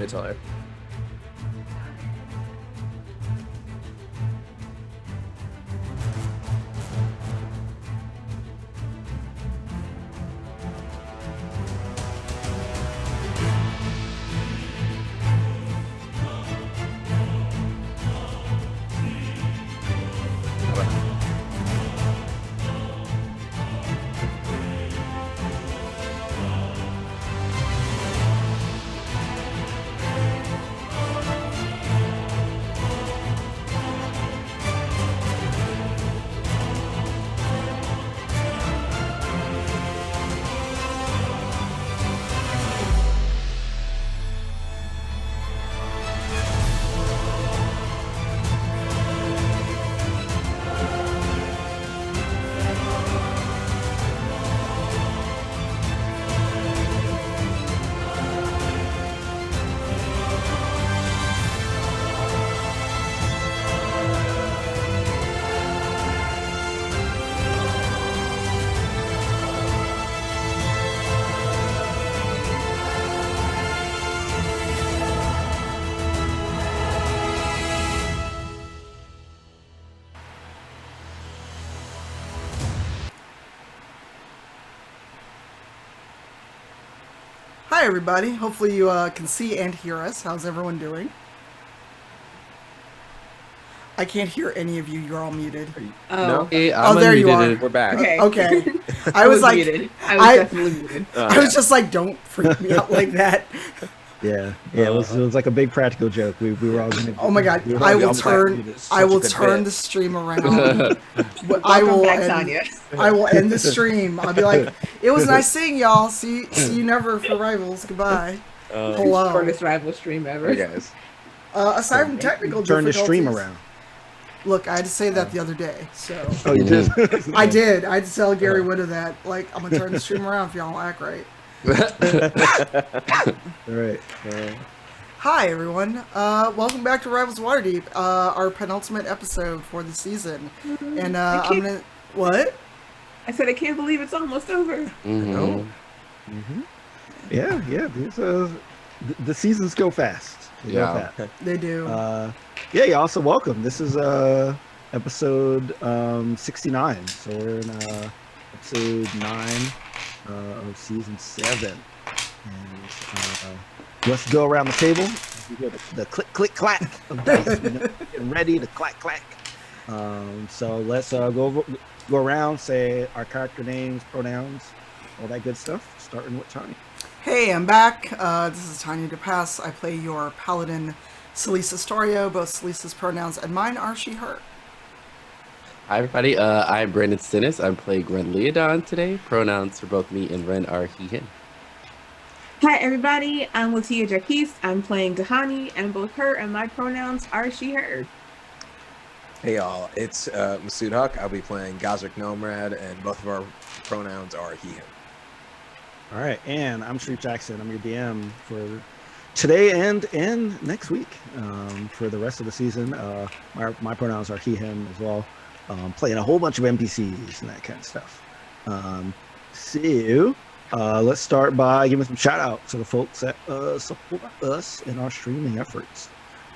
It's all right. Hi, everybody. Hopefully you can see and hear us. How's everyone doing? I can't hear any of you. You're all muted. No? Hey, Oh, there you are. We're back. Okay. Okay. I was like, muted. I was definitely muted. I was just like, don't freak me out like that. Yeah, it was like a big practical joke. We were all gonna. Oh my God! we were I all will gonna- turn the stream around. I Welcome will back, end, Tanya. I will end the stream. I'll be like, it was nice seeing y'all. See you never for rivals. Goodbye. Hello. Shortest rival stream ever. Hey, guys. Aside from technical Turn the difficulties, stream around. Look, I had to say that the other day, so. Oh, you did. I did. I had to tell Gary Witta that, like, I'm gonna turn the stream around if y'all don't act right. All right. Hi, everyone. Welcome back to Rivals Waterdeep, our penultimate episode for the season. And I'm gonna. What? I said I can't believe it's almost over. No. Yeah. These, the seasons go fast. They go Yeah. fast. They do. Yeah. Y'all. So welcome. This is episode 69. So we're in episode 9 of season 7. And let's go around the table. You hear the click, click, clack of dice. Getting ready to clack, clack. So let's go around, say our character names, pronouns, all that good stuff. Starting with Tanya. Hey, I'm back. This is Tanya DePass. I play your paladin, Selise Astorio. Both Selise's pronouns and mine are she, her. Hi everybody, I'm Brandon Stennis. I'm playing Ren Leodon today. Pronouns for both me and Ren are he, him. Hi, everybody. I'm LaTia Bryant. I'm playing Dahani, and both her and my pronouns are she, her. Hey y'all, it's Masood Haque. I'll be playing Gosrick Nomad, and both of our pronouns are he, him. All right, and I'm Shareef Jackson. I'm your DM for today and next week. For the rest of the season, my pronouns are he, him as well. Playing a whole bunch of NPCs and that kind of stuff. So let's start by giving some shout out to the folks that support us in our streaming efforts.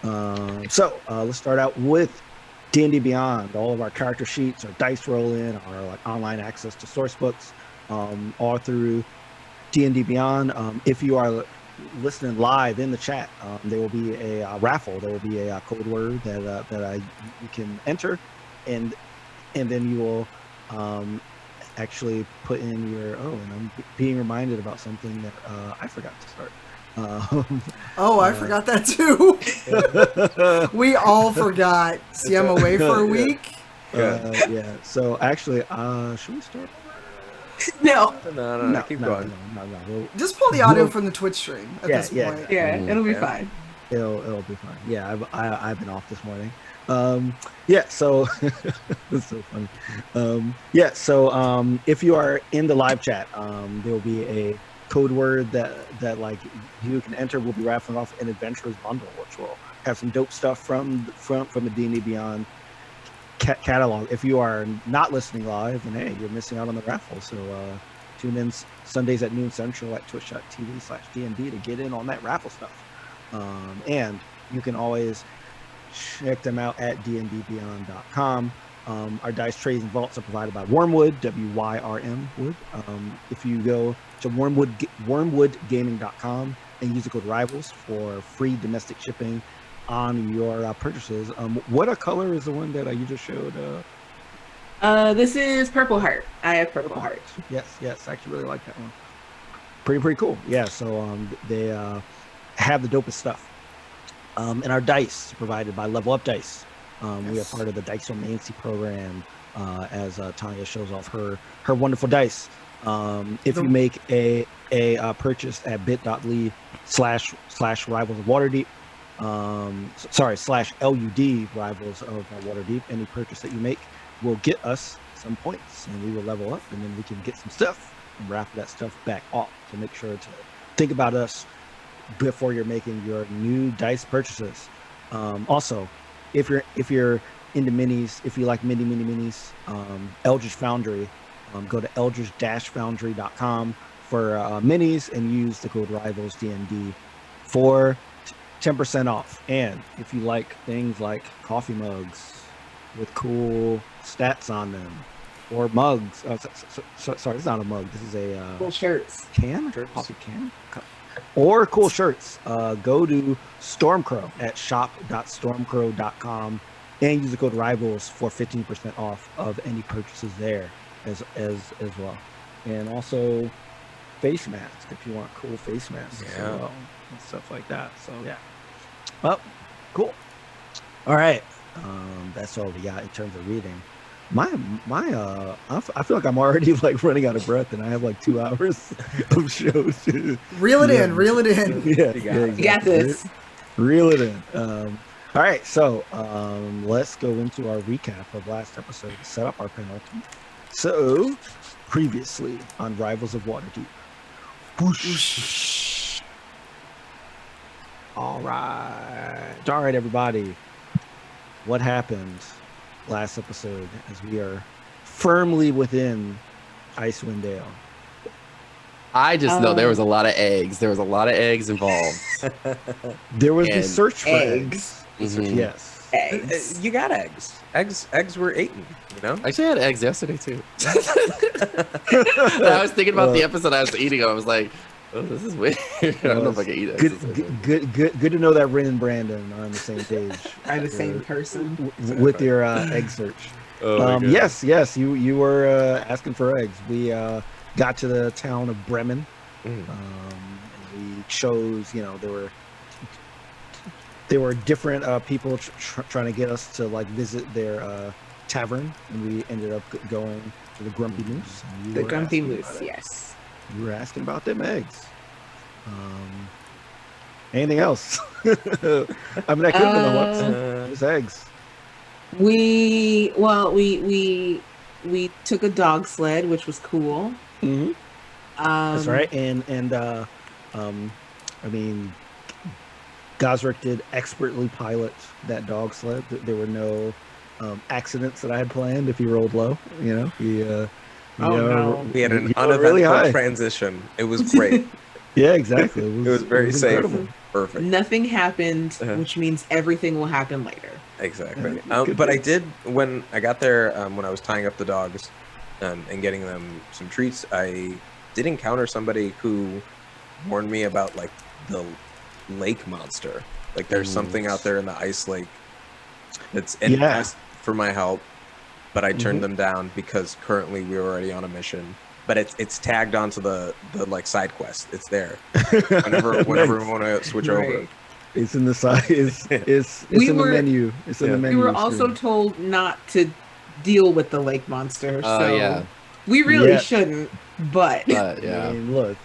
So let's start out with D&D Beyond. All of our character sheets, our dice roll-in, our like online access to source books, all through D&D Beyond. If you are listening live in the chat, there will be a raffle. There will be a code word that you can enter, and then you will actually put in your and I'm being reminded about something that I forgot to start. I forgot that too. We all forgot. See, I'm away for a week. Yeah. So actually, should we start? No. No, keep going. No. Just pull the audio from the Twitch stream at this point. Yeah, it'll be fine. It'll be fine. Yeah, I've been off this morning. Yeah, so it's so funny. If you are in the live chat, there will be a code word that like you can enter. We'll be raffling off an adventurers bundle, which will have some dope stuff from the D&D Beyond catalog. If you are not listening live, then hey, you're missing out on the raffle. So tune in Sundays at noon Central at twitch.tv/DND to get in on that raffle stuff. And you can always check them out at dndbeyond.com. Our dice trays and vaults are provided by Wormwood, WYRM Wood. If you go to wormwoodgaming.com and use the code RIVALS for free domestic shipping on your purchases. What color is the one that you just showed? This is Purple Heart. I have Purple Heart. Yes, I actually really like that one. Pretty cool. Yeah, so they have the dopest stuff. And our dice provided by Level Up Dice. We are part of the Dice-O-Mancy program as Tanya shows off her wonderful dice. If you make a purchase at bit.ly/rivals of Waterdeep, /LUD rivals of Waterdeep, any purchase that you make will get us some points and we will level up and then we can get some stuff and wrap that stuff back off. So make sure to think about us before you're making your new dice purchases. Also, if you're into minis, if you like minis, Eldritch Foundry, go to eldritch-foundry.com for minis and use the code RIVALS DND for 10% off. And if you like things like coffee mugs with cool stats on them, or mugs, sorry, it's not a mug, this is a Cool shirts. coffee can, or cool shirts, go to Stormcrow at shop.stormcrow.com and use the code RIVALS for 15% off of any purchases there as well. And also face masks if you want cool face masks as well and stuff like that. So yeah. Well, cool. All right. That's all we got in terms of reading. I feel like I'm already like running out of breath, and I have like 2 hours of shows. Reel it in. Yeah, You got this. Reel it in. All right, so let's go into our recap of last episode to set up our penultimate. So, previously on Rivals of Waterdeep. Whoosh. All right, everybody. What happened last episode as we are firmly within Icewind Dale? I just know there was a lot of eggs. There was a lot of eggs involved. There was the And search for eggs. Mhm. Yes. Eggs. You got eggs. Eggs were eaten, you know? I actually had eggs yesterday too. I was thinking about the episode I was eating. I was like, oh, this is weird. I don't know if I can eat eggs. Good to know that Rin and Brandon are on the same page. Are the same person. With your egg search. Oh, yes, you were asking for eggs. We got to the town of Bremen. And we chose, there were different people trying to get us to like visit their tavern, and we ended up going to the Grumpy Moose. The Grumpy Moose, yes. You were asking about them eggs. Anything else? I mean, I couldn't know what. Just eggs. We took a dog sled, which was cool. Mm-hmm. That's right. And I mean, Gosrick did expertly pilot that dog sled. There were no accidents that I had planned. If he rolled low, he no. We had an really uneventful high. transition. It was great. Yeah, exactly. It was very safe. incredible. Perfect. Nothing happened, which means everything will happen later. Exactly. Good But I news. did, when I got there, when I was tying up the dogs and getting them some treats, I did encounter somebody who warned me about like the lake monster. Like there's something out there in the ice lake that's asked for my help, but I turned them down because currently we were already on a mission. But it's tagged onto the like side quest. It's there whenever we want to switch over. It's in the side. It's in the menu. It's in the menu. We were also told not to deal with the lake monster, so we really shouldn't. But yeah. I mean, look.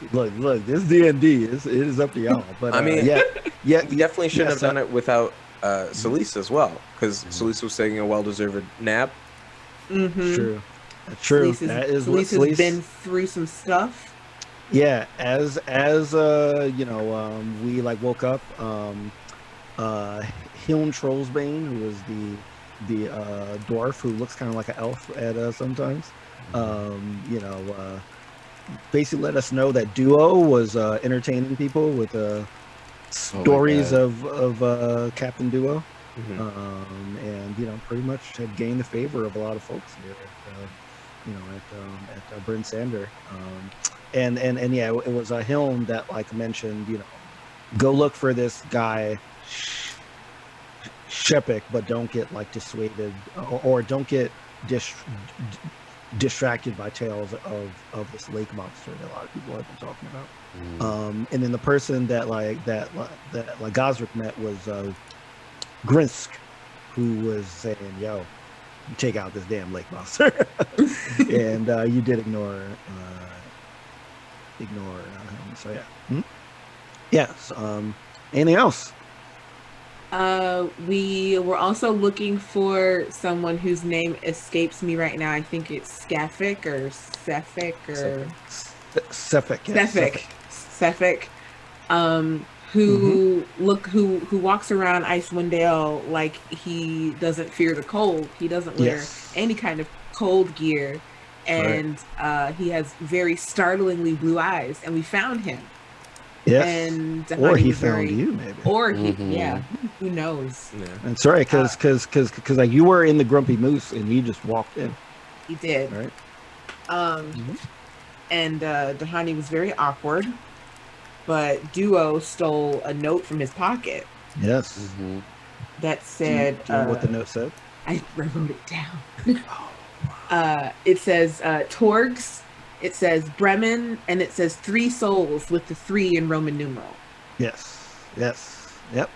This D&D it is up to y'all. But I mean, we definitely shouldn't have done it without Selise as well, because Selise was taking a well-deserved nap. True. True. That is what Selise has been through some stuff. Yeah, as we like woke up, Hilm Trollsbane, who was the dwarf who looks kind of like an elf at sometimes, basically let us know that Duo was entertaining people with stories God. of Captain Duo, Mhm. and pretty much have gained the favor of a lot of folks here at Bryn Sander. And yeah, it was a Hilm that like mentioned, go look for this guy Shepik, but don't get like dissuaded or don't get distracted by tales of this lake monster that a lot of people have been talking about. And then the person that Gosrick met was Grinsk, who was saying, "Yo, you take out this damn lake monster," and you did ignore him. So yeah, yes. Anything else? We were also looking for someone whose name escapes me right now. I think it's Skafik or Sefik or Sefik. Yeah, Sefik. Who walks around Icewind Dale like he doesn't fear the cold. He doesn't wear any kind of cold gear, and he has very startlingly blue eyes. And we found him. Yes. And or he found you, maybe. Or he, who knows? Yeah. That's right, because like you were in the Grumpy Moose and he just walked in. He did. Right. And Dahani was very awkward, but Duo stole a note from his pocket. Yes. That said, do you know what the note said? I wrote it down. It says Torgs. It says Bremen, and it says 3 souls with the 3 in Roman numeral. Yes. Yep.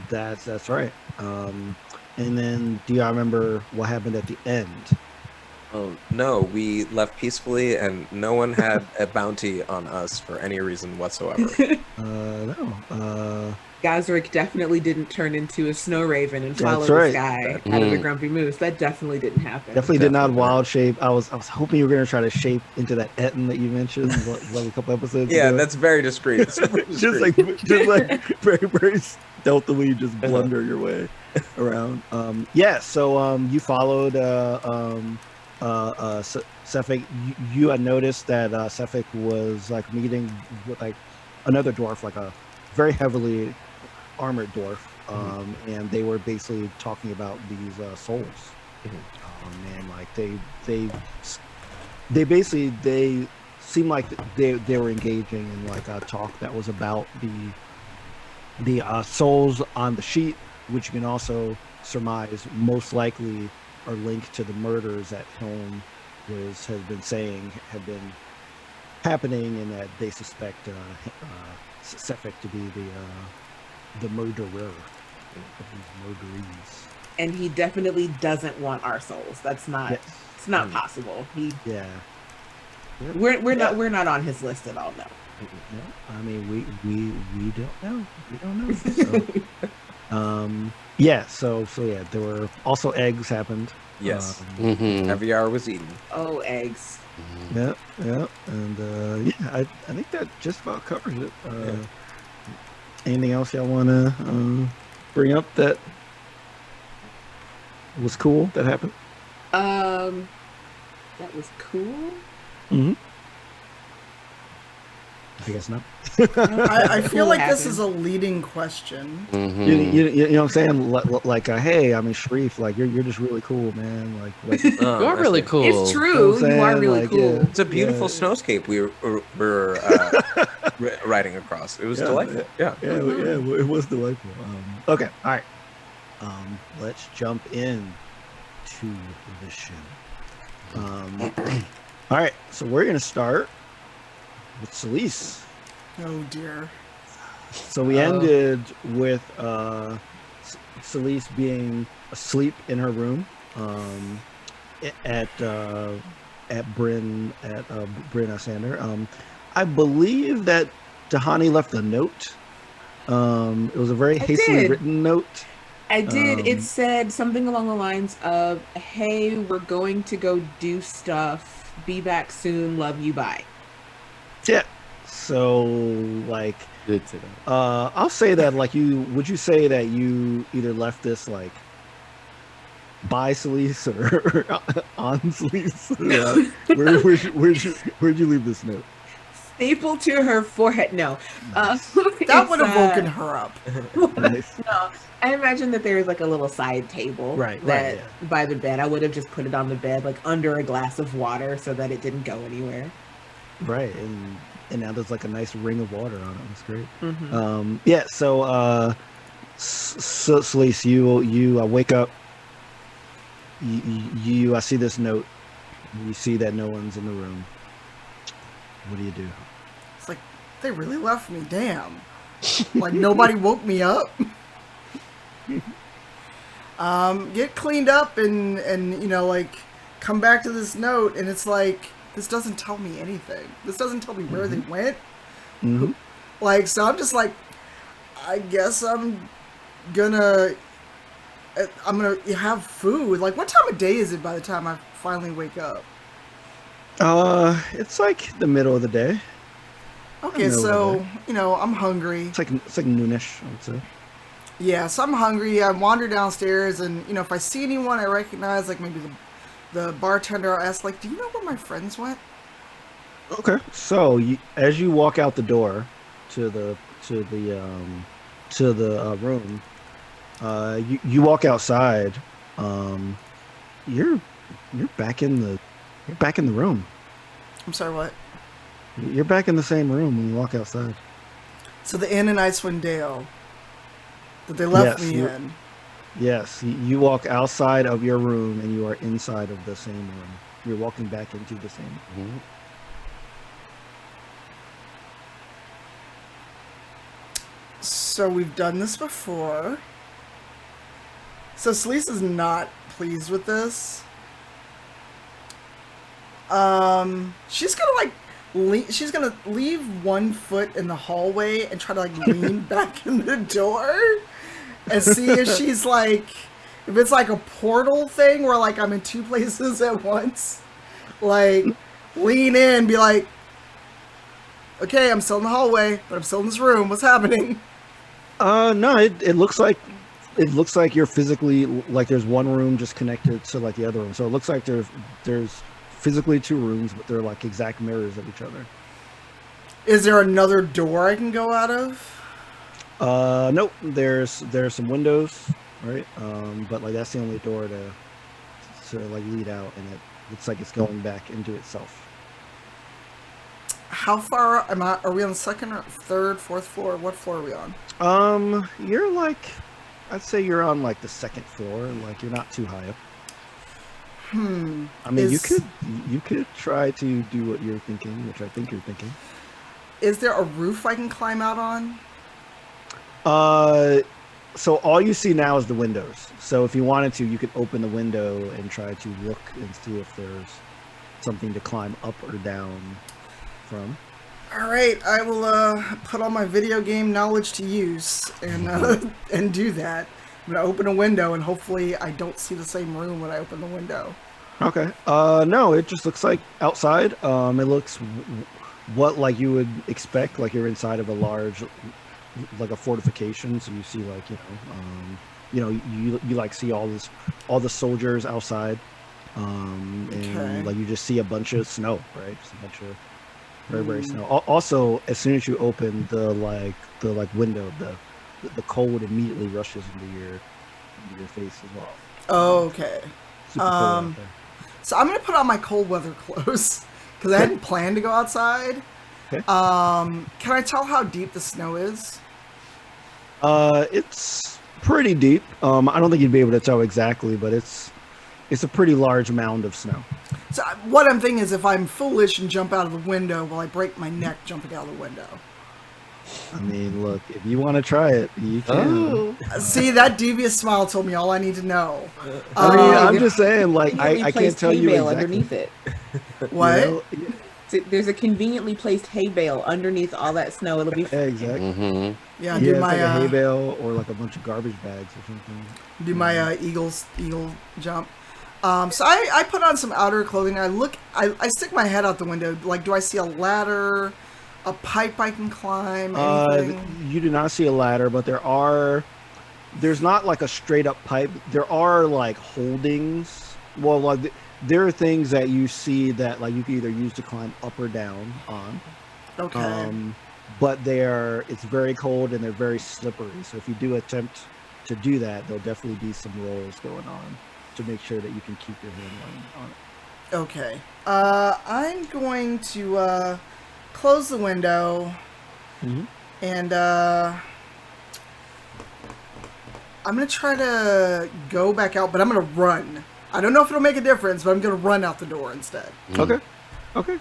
That's right. And then, do y'all remember what happened at the end? Oh no, we left peacefully, and no one had a bounty on us for any reason whatsoever. No. Gosrick definitely didn't turn into a snow raven and follow this guy out of the Grumpy Moose. That definitely didn't happen. Definitely did not wild shape. I was hoping you were gonna try to shape into that Etten that you mentioned like a couple episodes ago. That's very discreet. just like very very stealthily just blunder your way around. So you followed Sefik. You had noticed that Sefik was like meeting with like another dwarf, like a very heavily armored dwarf, and they were basically talking about these souls, and like they seemed like they were engaging in like a talk that was about the souls on the sheet, which you can also surmise most likely are linked to the murders that Helm has been saying have been happening, and that they suspect Sefik to be the murderer of these murderees. And he definitely doesn't want our souls. That's not. It's not possible. We're not on his list at all. No. I mean, we don't know. We don't know. So there were also eggs happened. Yes. Every hour was eaten. Oh, eggs. Yeah, and I think that just about covers it. Anything else y'all want to bring up that was cool that happened? That was cool. I guess not. I feel like this is a leading question. You know what I'm saying? Like, hey, I mean, Shareef, like you're just really cool, man. Like you are really cool. It's true. You are really cool. Yeah. It's a beautiful snowscape we were riding across. It was delightful. Yeah, it was delightful. Okay, all right. Let's jump in to the show. All right, so we're gonna start with Selise. Oh dear. So we ended with Selise being asleep in her room at Bryn Sander. I believe that Dahani left a note. It was a very hastily written note. I did. It said something along the lines of, "Hey, we're going to go do stuff. Be back soon. Love you. Bye." Yeah. So like, I'll say that like would you say that you either left this like by Selise or on Selise? Where'd you leave this note? staple to her forehead. No, That would have woken her up. Nice. No, I imagine that there is like a little side table Right, by the bed. I would have just put it on the bed, like under a glass of water, so that it didn't go anywhere. Right, and now there's like a nice ring of water on it. That's great. Mm-hmm. Yeah. So Selise, you wake up. You see this note. You see that no one's in the room. What do you do? It's like, they really left me, damn. Like, nobody woke me up. Get cleaned up and like, come back to this note, and it's like, this doesn't tell me anything. This doesn't tell me where they went. Like, so I'm just like, I guess I'm gonna have food. Like, what time of day is it by the time I finally wake up? It's like the middle of the day. Okay, so I'm hungry. It's like noonish, I would say. Yeah, so I'm hungry. I wander downstairs, and if I see anyone I recognize, like maybe the bartender, I'll ask, like, do you know where my friends went? Okay, so as you walk out the door to the room, you walk outside. You're back in the room. I'm sorry, what? You're back in the same room when you walk outside. So the inn in Icewind Dale that they left me in. Yes, you walk outside of your room and you are inside of the same room. You're walking back into the same room. So we've done this before. So Selise is not pleased with this. She's gonna leave one foot in the hallway and try to like lean back in the door and see if she's like, if it's like a portal thing where like I'm in two places at once. Like, lean in, be like, okay, I'm still in the hallway, but I'm still in this room. What's happening? No, it looks like you're physically, like, there's one room just connected to like the other room. So it looks like there's physically two rooms, but they're like exact mirrors of each other. Is there another door I can go out of? Nope. There's some windows, right? But like that's the only door to like lead out, and it looks like it's going back into itself. How far am I? Are we on the second or third, fourth floor? What floor are we on? You're like, I'd say you're on like the second floor. Like you're not too high up. I mean, you could try to do what you're thinking, which I think you're thinking. Is there a roof I can climb out on? So all you see now is the windows. So if you wanted to, you could open the window and try to look and see if there's something to climb up or down from. All right, I will put all my video game knowledge to use and do that. I'm gonna open a window and hopefully I don't see the same room when I open the window. Okay. No, it just looks like outside. It looks what like you would expect, like you're inside of a large, like a fortification. So you see like you like see all the soldiers outside, and like you just see a bunch of snow, right? Just a bunch of very snow. Also, as soon as you open the window, the cold immediately rushes into your face as well. Oh, okay. Super cold out there. So I'm gonna put on my cold weather clothes because I hadn't planned to go outside. Okay. Can I tell how deep the snow is? It's pretty deep. I don't think you'd be able to tell exactly, but it's a pretty large mound of snow. So what I'm thinking is, if I'm foolish and jump out of the window, will I break my neck jumping out of the window? I mean, look, if you want to try it, you can. See, that devious smile told me all I need to know. I mean, I'm just saying, like, I can't tell you exactly. Underneath it. What? So there's a conveniently placed hay bale underneath all that snow. It'll be exactly. Mm-hmm. Yeah, do my like a hay bale or like a bunch of garbage bags or something. Do my eagle jump. So I put on some outer clothing. I stick my head out the window. Like, do I see a ladder, a pipe I can climb? Anything? You do not see a ladder, but there's not like a straight up pipe. There are like holdings. Well, like there are things that you see that like you can either use to climb up or down on. Okay. But it's very cold and they're very slippery. So if you do attempt to do that, there'll definitely be some rolls going on to make sure that you can keep your handling on it. Okay. I'm going to close the window and I'm going to try to go back out, but I'm going to run. I don't know if it'll make a difference, but I'm going to run out the door instead. Okay.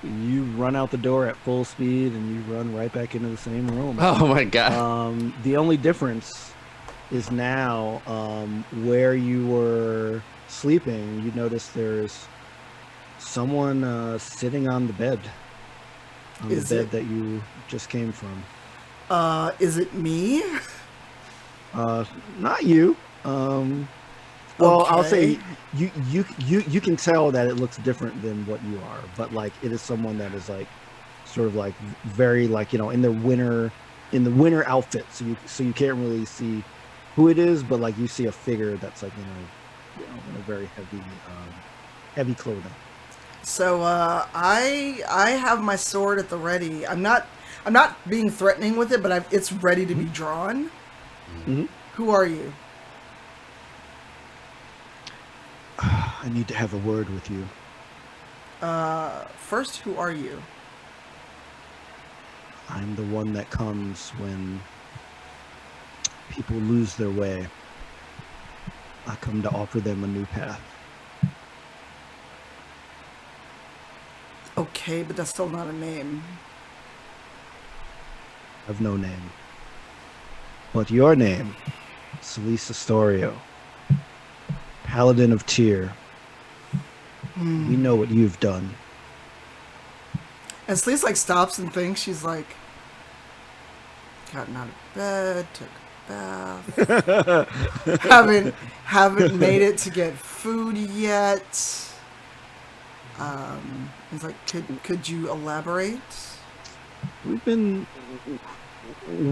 You run out the door at full speed and you run right back into the same room. Oh my god. The only difference is now where you were sleeping, you notice there's someone sitting on the bed. That you just came from. Is it me? Not you. Well, Okay. I'll say you can tell that it looks different than what you are, but like it is someone that is like sort of like very like, you know, in the winter outfit, so you can't really see who it is, but like you see a figure that's like in a very heavy clothing. So I have my sword at the ready. I'm not being threatening with it, but it's ready to be drawn. Mm-hmm. Who are you? I need to have a word with you. First, who are you? I'm the one that comes when people lose their way. I come to offer them a new path. Okay, but that's still not a name. I've no name. But your name, Selise Astorio, Paladin of Tyr. We know what you've done. And Selise like stops and thinks. She's like, gotten out of bed, took a bath, haven't made it to get food yet. He's like, could you elaborate?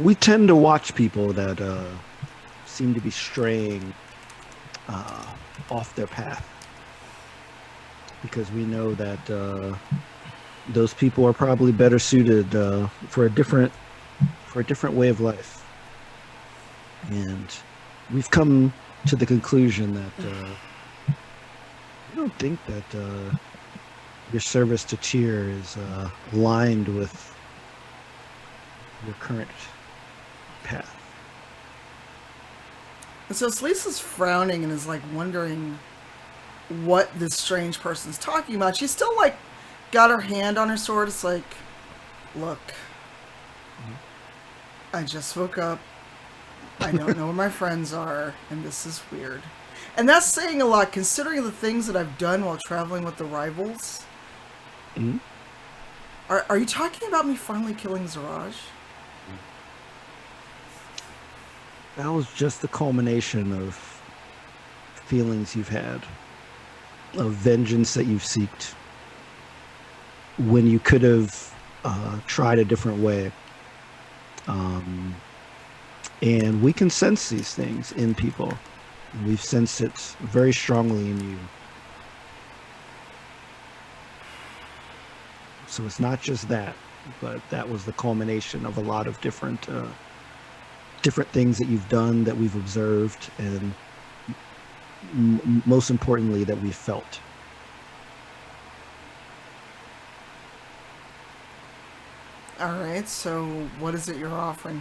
We tend to watch people that seem to be straying off their path, because we know that those people are probably better suited for a different way of life. And we've come to the conclusion that we don't think that your service to Tyr is aligned with your current path. And so Selise is frowning and is like wondering what this strange person's talking about. She's still like got her hand on her sword. It's like, look, I just woke up. I don't know where my friends are, and this is weird. And that's saying a lot, considering the things that I've done while traveling with the rivals. Mm-hmm. Are you talking about me finally killing Zaraj? That was just the culmination of feelings you've had, of vengeance that you've seeked, when you could have tried a different way. And we can sense these things in people. We've sensed it very strongly in you. So it's not just that, but that was the culmination of a lot of different things that you've done, that we've observed, and most importantly, that we've felt. All right, so what is it you're offering?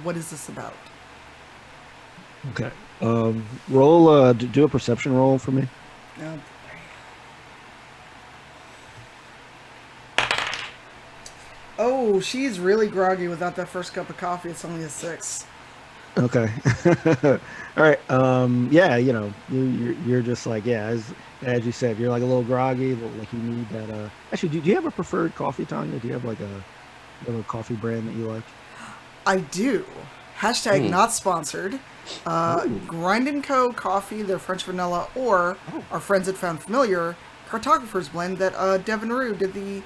What is this about? Okay. Roll. Do a perception roll for me. No. Oh, she's really groggy without that first cup of coffee. It's only a 6. Okay. All right. Yeah. You know, you're just like, yeah. As you said, you're like a little groggy. Like you need that. Actually, do you have a preferred coffee, Tanya? Do you have like a coffee brand that you like? I do. Hashtag not sponsored. Grind & Co. coffee, their French vanilla, or our friends at Found Familiar, Cartographer's blend that Devin Rue did the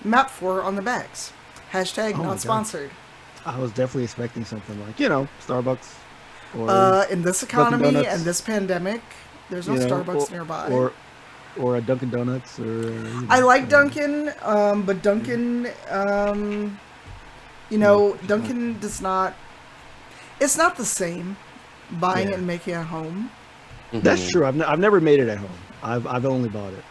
map for on the bags. Hashtag not sponsored. I was definitely expecting something like, you know, Starbucks. Or in this economy and this pandemic, there's no Starbucks nearby. or a Dunkin' Donuts, or I like Dunkin', but Dunkin', Dunkin' does not. It's not the same buying it and making it at home. That's true. I've never made it at home. I've only bought it.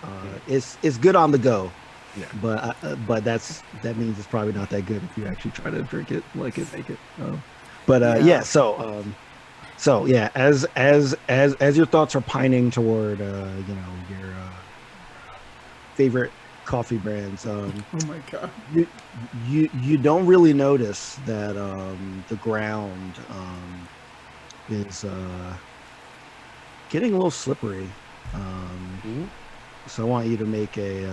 It's good on the go. Yeah. But that means it's probably not that good if you actually try to drink it, make it. So yeah, as your thoughts are pining toward your favorite coffee brands, Oh my god. you don't really notice that the ground is getting a little slippery. So I want you to make a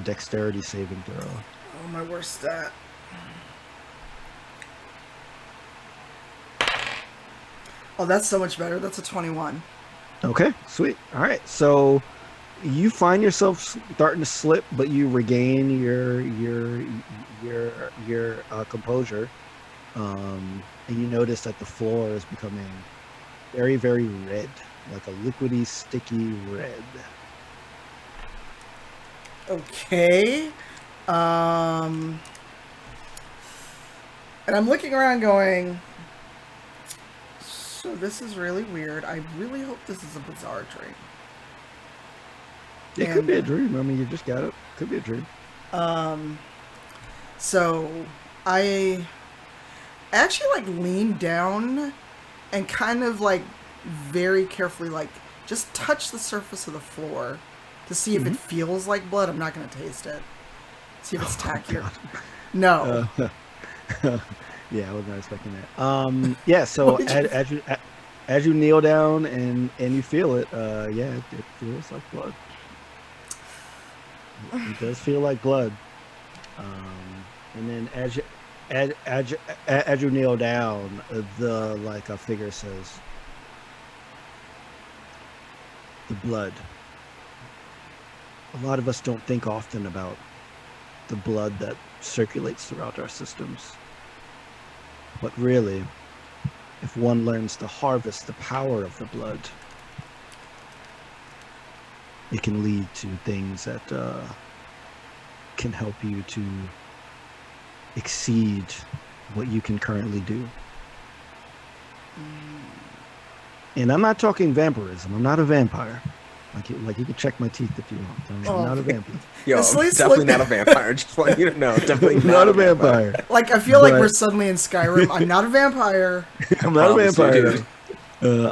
dexterity saving throw. Oh, my worst stat. Oh, that's so much better. That's a 21. Okay, sweet. All right, so you find yourself starting to slip, but you regain your composure, and you notice that the floor is becoming very, very red, like a liquidy, sticky red. Okay. And I'm looking around going, so this is really weird. I really hope this is a bizarre dream. It could be a dream. I mean, you just got it. Could be a dream. So I actually lean down and kind of very carefully just touch the surface of the floor to see if it feels like blood. I'm not going to taste it. See if it's tackier. No. Yeah, I was not expecting that. Yeah. So as you kneel down and you feel it, it feels like blood. It does feel like blood. And then as you kneel down, a figure says, "The blood." A lot of us don't think often about the blood that circulates throughout our systems. But really, if one learns to harvest the power of the blood, it can lead to things that can help you to exceed what you can currently do. And I'm not talking vampirism. I'm not a vampire. You can check my teeth if you want. I'm not a vampire. Yo, I'm definitely not a vampire. Just want you to know, definitely not a vampire. I feel like we're suddenly in Skyrim. I'm not a vampire. I'm not a vampire.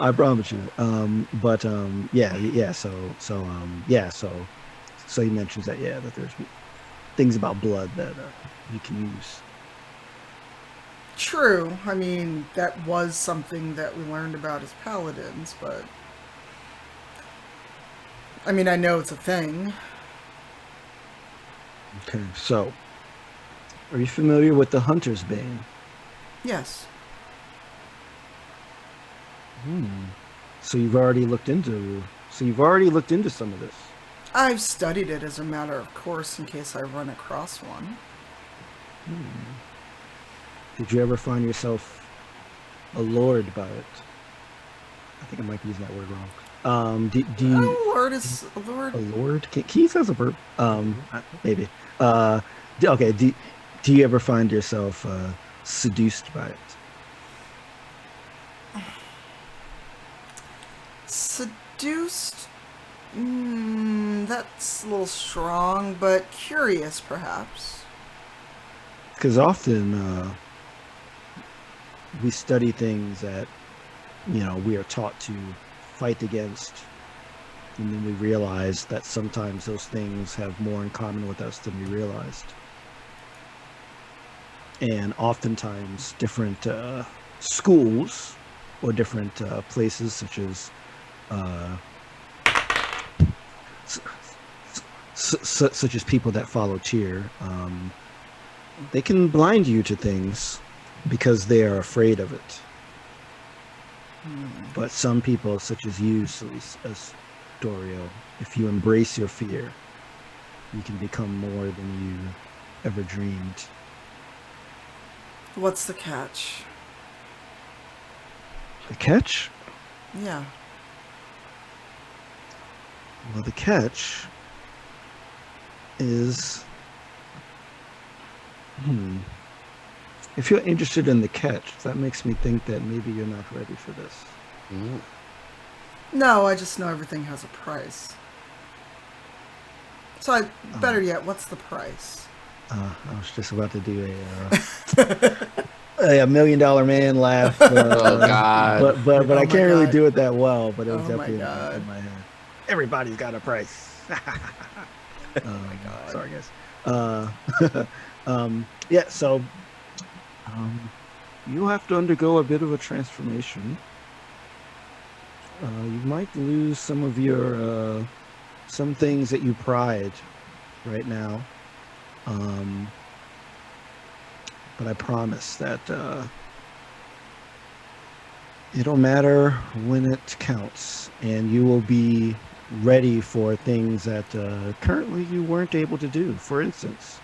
I promise you. So he mentions that that there's things about blood that you can use. True. I mean, that was something that we learned about as paladins, but I mean, I know it's a thing. Okay, so are you familiar with the Hunter's Bane? Yes. So you've already looked into some of this. I've studied it as a matter of course in case I run across one. Did you ever find yourself allured by it? I think I might be using that word wrong. Do you... Allured is allured. Allured? Can you use as a verb? Maybe. Okay. Do you ever find yourself seduced by it? Seduced? That's a little strong, but curious, perhaps. Because often we study things that, we are taught to fight against, and then we realize that sometimes those things have more in common with us than we realized. And oftentimes different schools or different places such as such as people that follow cheer, they can blind you to things because they are afraid of it. But some people, such as you, as Dorio, if you embrace your fear, you can become more than you ever dreamed. What's the catch? The catch? Yeah. Well, the catch is, if you're interested in the catch, that makes me think that maybe you're not ready for this. Mm. No, I just know everything has a price. So, better yet, what's the price? I was just about to do a $1 million man laugh. Oh, God. But Oh I my can't really God. do it that well. But it was Oh my definitely God. in my head. Everybody's got a price. Oh my God. Sorry, guys. Yeah. So you have to undergo a bit of a transformation. You might lose some of your some things that you pride right now. But I promise that it'll matter when it counts, and you will be ready for things that currently you weren't able to do. For instance,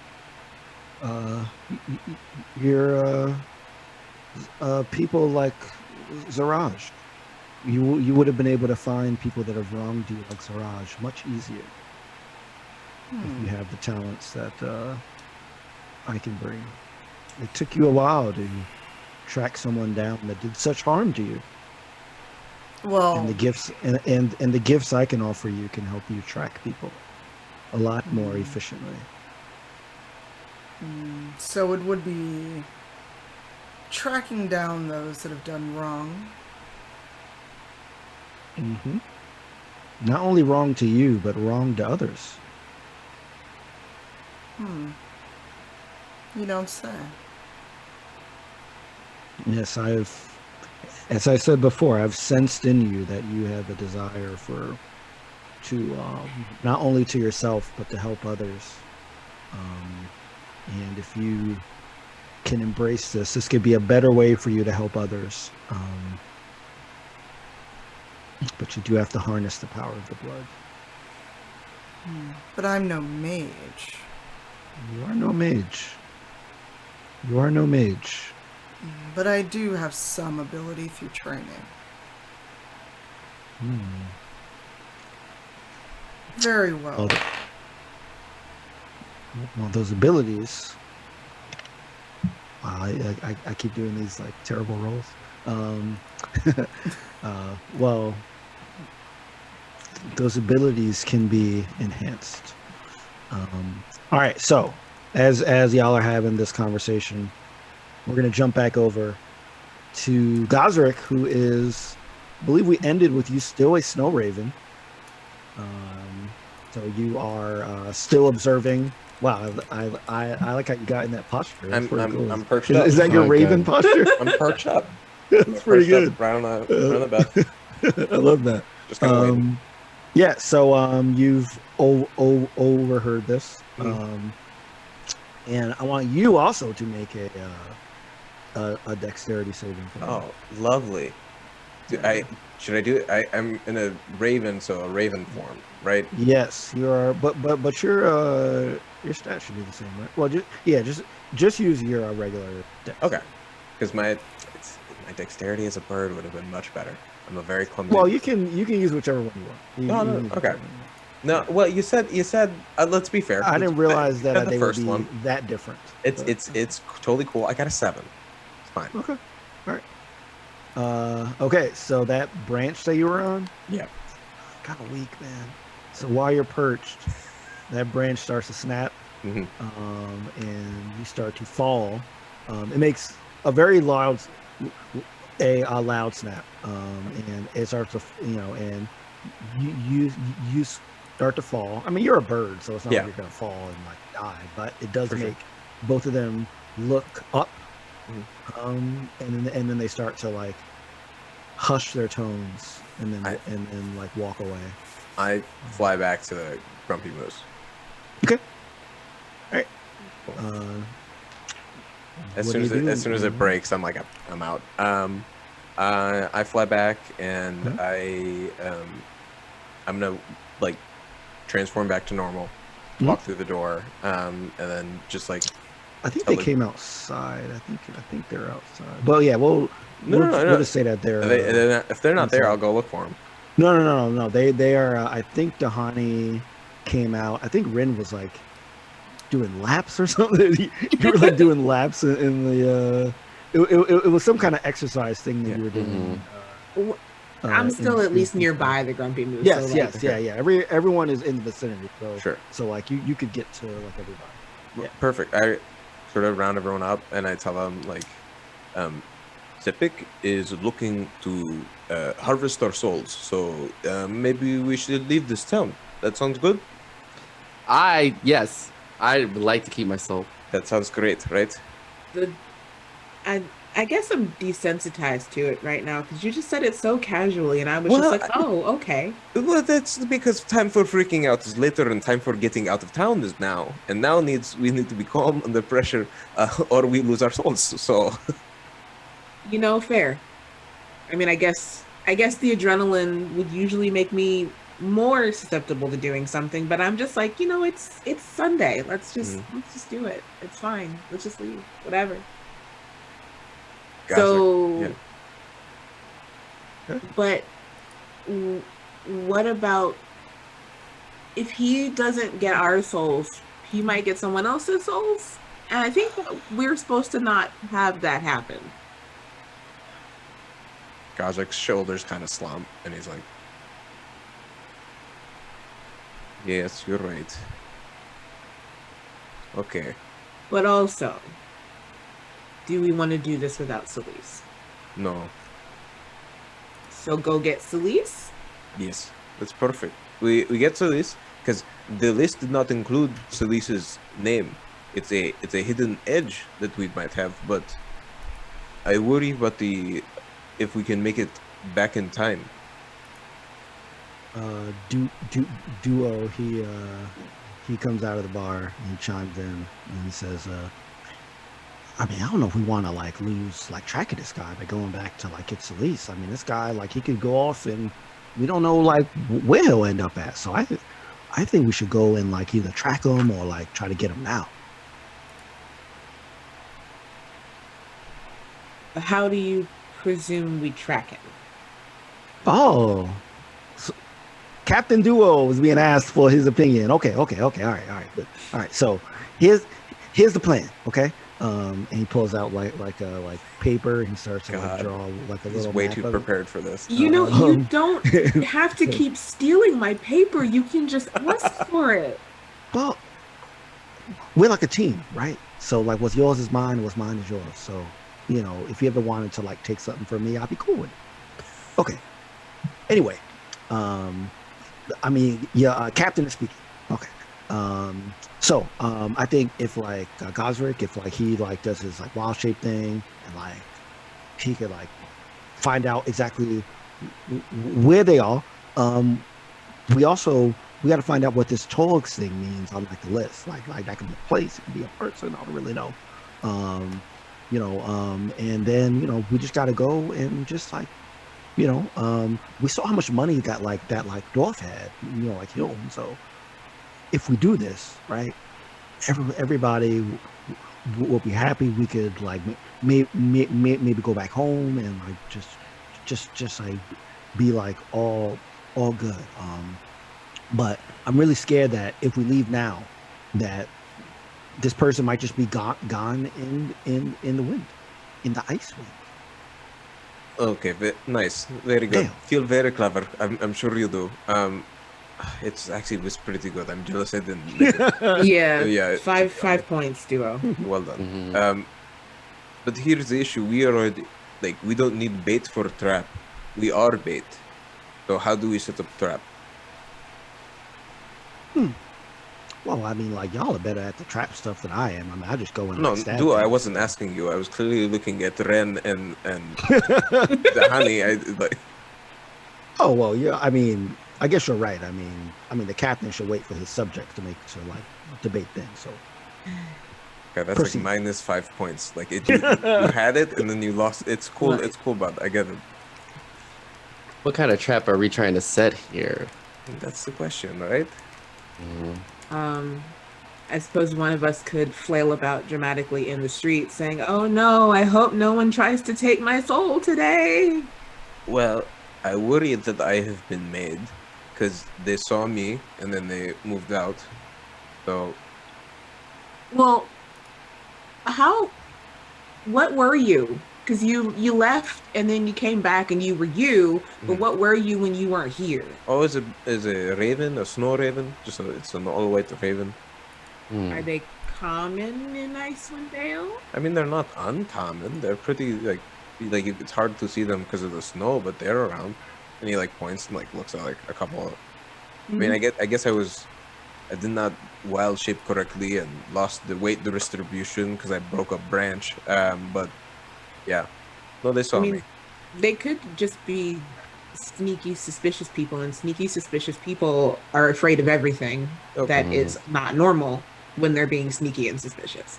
your people like Zaraj. You would have been able to find people that have wronged you like Zaraj much easier if you have the talents that I can bring. It took you a while to track someone down that did such harm to you. Well, And the gifts and the gifts I can offer you can help you track people a lot more efficiently. so it would be tracking down those that have done wrong. Mm-hmm. Not only wrong to you, but wrong to others. You know what I'm saying? Yes, as I said before, I've sensed in you that you have a desire to not only to yourself, but to help others. And if you can embrace this could be a better way for you to help others. But you do have to harness the power of the blood. But I'm no mage. You are no mage. You are no mage. But I do have some ability through training. Very well. Well, those abilities. Wow, I keep doing these like terrible rolls. Well, those abilities can be enhanced. All right, so as y'all are having this conversation, we're gonna jump back over to Gosrick, who is, I believe we ended with you still a snow raven. So you are still observing. Wow, I like how you got in that posture. That's pretty cool. I'm perched up. Is that your Oh, raven God. posture? I'm perched up. That's pretty Perched good. up right on the bed. I love that. Just kind of waiting. Yeah, so you've overheard this, and I want you also to make a dexterity saving throw. Oh, lovely. Should I do it? I'm in a raven, so a raven form, right? Yes, you are, but your stat should be the same, right? Well, just use your regular dex. Okay, because my dexterity as a bird would have been much better. I'm a very clumsy. Well, you can use whichever one you want. No, use okay. whichever one you want. No, well, you said. Let's be fair. I didn't realize that the they would first be one. that different. It's totally cool. I got a 7. It's fine. Okay. All right. Okay, so that branch that you were on, Yeah. kind of weak, man. So while you're perched, that branch starts to snap, Mhm. And you start to fall. It makes a very loud, a loud snap, and it starts to, and you start to fall. I mean, you're a bird, so it's not like you're gonna fall and like die, but it does For sure. make both of them look up. Mhm. And then they start to like hush their tones and then like walk away. I fly back to the grumpy moose. Okay. All right. As What soon do as you do? as soon as it breaks, I'm like, I'm out. I fly back and Mhm. I'm gonna like transform back to normal, walk through the door, and then just like. I think they came outside. I think they're outside. Well, yeah. We'll No. just say that they're. If they're not there, inside. I'll go look for them. No. They are. I think Dahani came out. I think Rin was like doing laps or something. You were like doing laps in the. It was some kind of exercise thing that you were doing. I'm still at least nearby the Grumpy Moose. Yes, yeah. Everyone is in the vicinity, so Sure. So like you could get to like everybody. Yeah. Perfect. I sort of round everyone up and I tell them like, Zepik is looking to harvest our souls, so maybe we should leave this town. That sounds good. Yes, I would like to keep my soul. That sounds great, right? I guess I'm desensitized to it right now because you just said it so casually, and I was just like, "Oh, okay." Well, that's because time for freaking out is later, and time for getting out of town is now. And now we need to be calm under pressure, or we lose our souls. So, Fair. I mean, I guess the adrenaline would usually make me more susceptible to doing something, but I'm just like, it's Sunday. Let's just do it. It's fine. Let's just leave. Whatever. gotcha. So, yeah. But what about if he doesn't get our souls? He might get someone else's souls, and I think we're supposed to not have that happen. Gazek's shoulders kind of slump, and he's like, "Yes, you're right. Okay." But also, do we want to do this without Selise? No. So go get Selise? Yes, that's perfect. We get Selise because the list did not include Selise's name. It's a hidden edge that we might have, but I worry about if we can make it back in time. Duo, he comes out of the bar and he chimes in and he says, I mean, I don't know if we want to like lose like track of this guy by going back to like get Selise. I mean, this guy, like, he could go off and we don't know like where he'll end up at. So I think we should go and like either track him or like try to get him now. How do you presume we track him? Oh, so Captain Duo was being asked for his opinion. Okay. All right, good. All right. So here's the plan. Okay. And he pulls out like paper. He starts to like draw like a little. He's way map too of it. prepared for this. You don't have to keep stealing my paper. You can just ask for it. Well, we're like a team, right? So like what's yours is mine, what's mine is yours. So, if you ever wanted to like take something from me, I'll be cool with it. Okay. Anyway, Captain is speaking. Okay. So I think if like Gosrick, if like he like does his like wild shape thing and like he could like find out exactly where they are. We got to find out what this Togs thing means on like the list. Like that could be a place, it could be a person. I don't really know. And then we just got to go and just like we saw how much money that dwarf had, like him. So if we do this right, everybody will be happy. We could like maybe go back home and like just like be like all good. But I'm really scared that if we leave now, that this person might just be gone in the wind, in the ice wind. Okay, nice, very good. Damn. Feel very clever. I'm sure you do. It's actually was pretty good. I'm jealous I didn't make it. Yeah. 5 points, Duo. Well done. But here's the issue: we already we don't need bait for a trap. We are bait. So how do we set up trap? Well, I mean, like y'all are better at the trap stuff than I am. I mean, I just go in. No, like, stab Duo, I things. wasn't asking you. I was clearly looking at Ren and the honey. Oh well, yeah. I mean, I guess you're right. I mean, the captain should wait for his subject to debate things. So. Okay, that's Proceed. like -5 points. Like you had it and then you lost. It's cool. Right. It's cool, bud. I get it. What kind of trap are we trying to set here? That's the question, right? I suppose one of us could flail about dramatically in the street saying, "Oh no, I hope no one tries to take my soul today." Well, I worry that I have been made, because they saw me and then they moved out. So Well, what were you? Because you left and then you came back and you were you, but what were you when you weren't here? oh, is a raven, a snow raven? It's an all white raven. Are they common in Icewind Dale? I mean, they're not uncommon. They're pretty like it's hard to see them because of the snow, but they're around. And he like points and like looks at like a couple. I mean, I guess I did not wild shape correctly and lost the weight distribution because I broke a branch. But yeah, no, they saw me. They could just be sneaky, suspicious people, and sneaky, suspicious people are afraid of everything that is not normal when they're being sneaky and suspicious.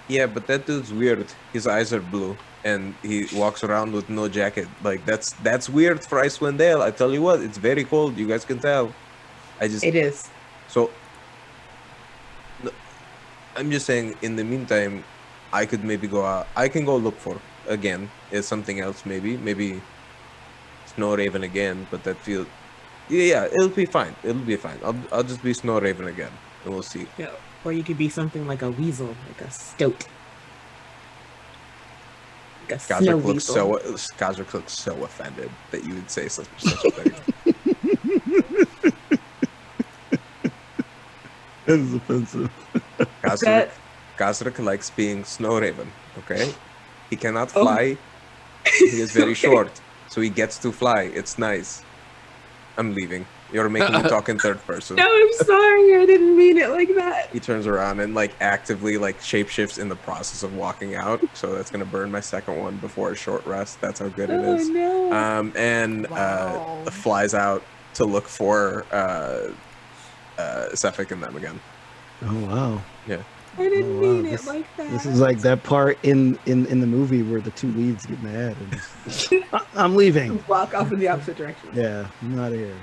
Yeah, but that dude's weird. His eyes are blue, and he walks around with no jacket. Like that's weird for Icewind Dale. I tell you what, it's very cold. You guys can tell. It is. So I'm just saying. In the meantime, I could maybe go out. I can go look for again. Is something else maybe Snow Raven again. But that feels. Yeah, it'll be fine. It'll be fine. I'll just be Snow Raven again, and we'll see. Yeah. Or you could be something like a weasel, like a stoat. Like a snow weasel. Gazric looks so offended that you would say such a thing. That is offensive. Gazric likes being Snow Raven, okay? He cannot fly. He is very short, so he gets to fly. It's nice. I'm leaving. You're making me talk in third person. No, I'm sorry. I didn't mean it like that. He turns around and like actively like shapeshifts in the process of walking out. So that's gonna burn my second one before a short rest. That's how good it is. No. And flies out to look for Sefik and them again. Oh wow. Yeah. I didn't mean it like that. This is like that part in the movie where the two leads get mad and just, I'm leaving. Walk off in the opposite direction. Yeah, I'm out of here.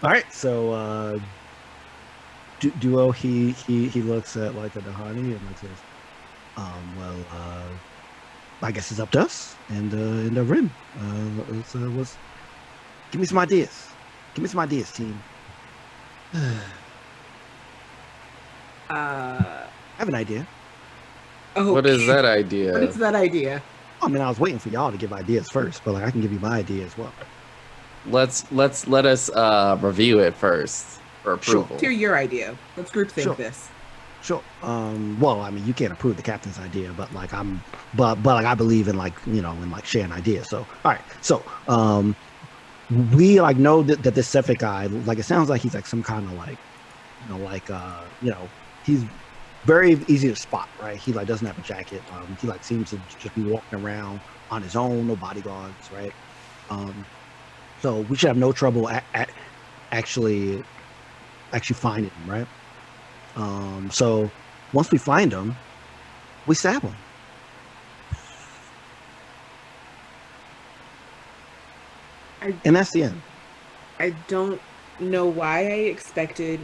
All right, so Duo he looks at like a Dahani and like says, I guess it's up to us and Rin. Give me some ideas. Give me some ideas, team. I have an idea. Oh, what is that idea? What is that idea? I mean, I was waiting for y'all to give ideas first, but like I can give you my idea as well. Let us review it first for approval. Let's hear your idea. Let's groupthink this. Sure. Well, I mean, you can't approve the captain's idea, but like but like I believe in like in like sharing ideas. So all right. So we like know that this Sefik guy, like it sounds like he's like some kind of like he's very easy to spot, right? He like doesn't have a jacket. He like seems to just be walking around on his own, no bodyguards, right? So we should have no trouble actually finding him, right? So once we find him, we stab him. And that's the end. I don't know why I expected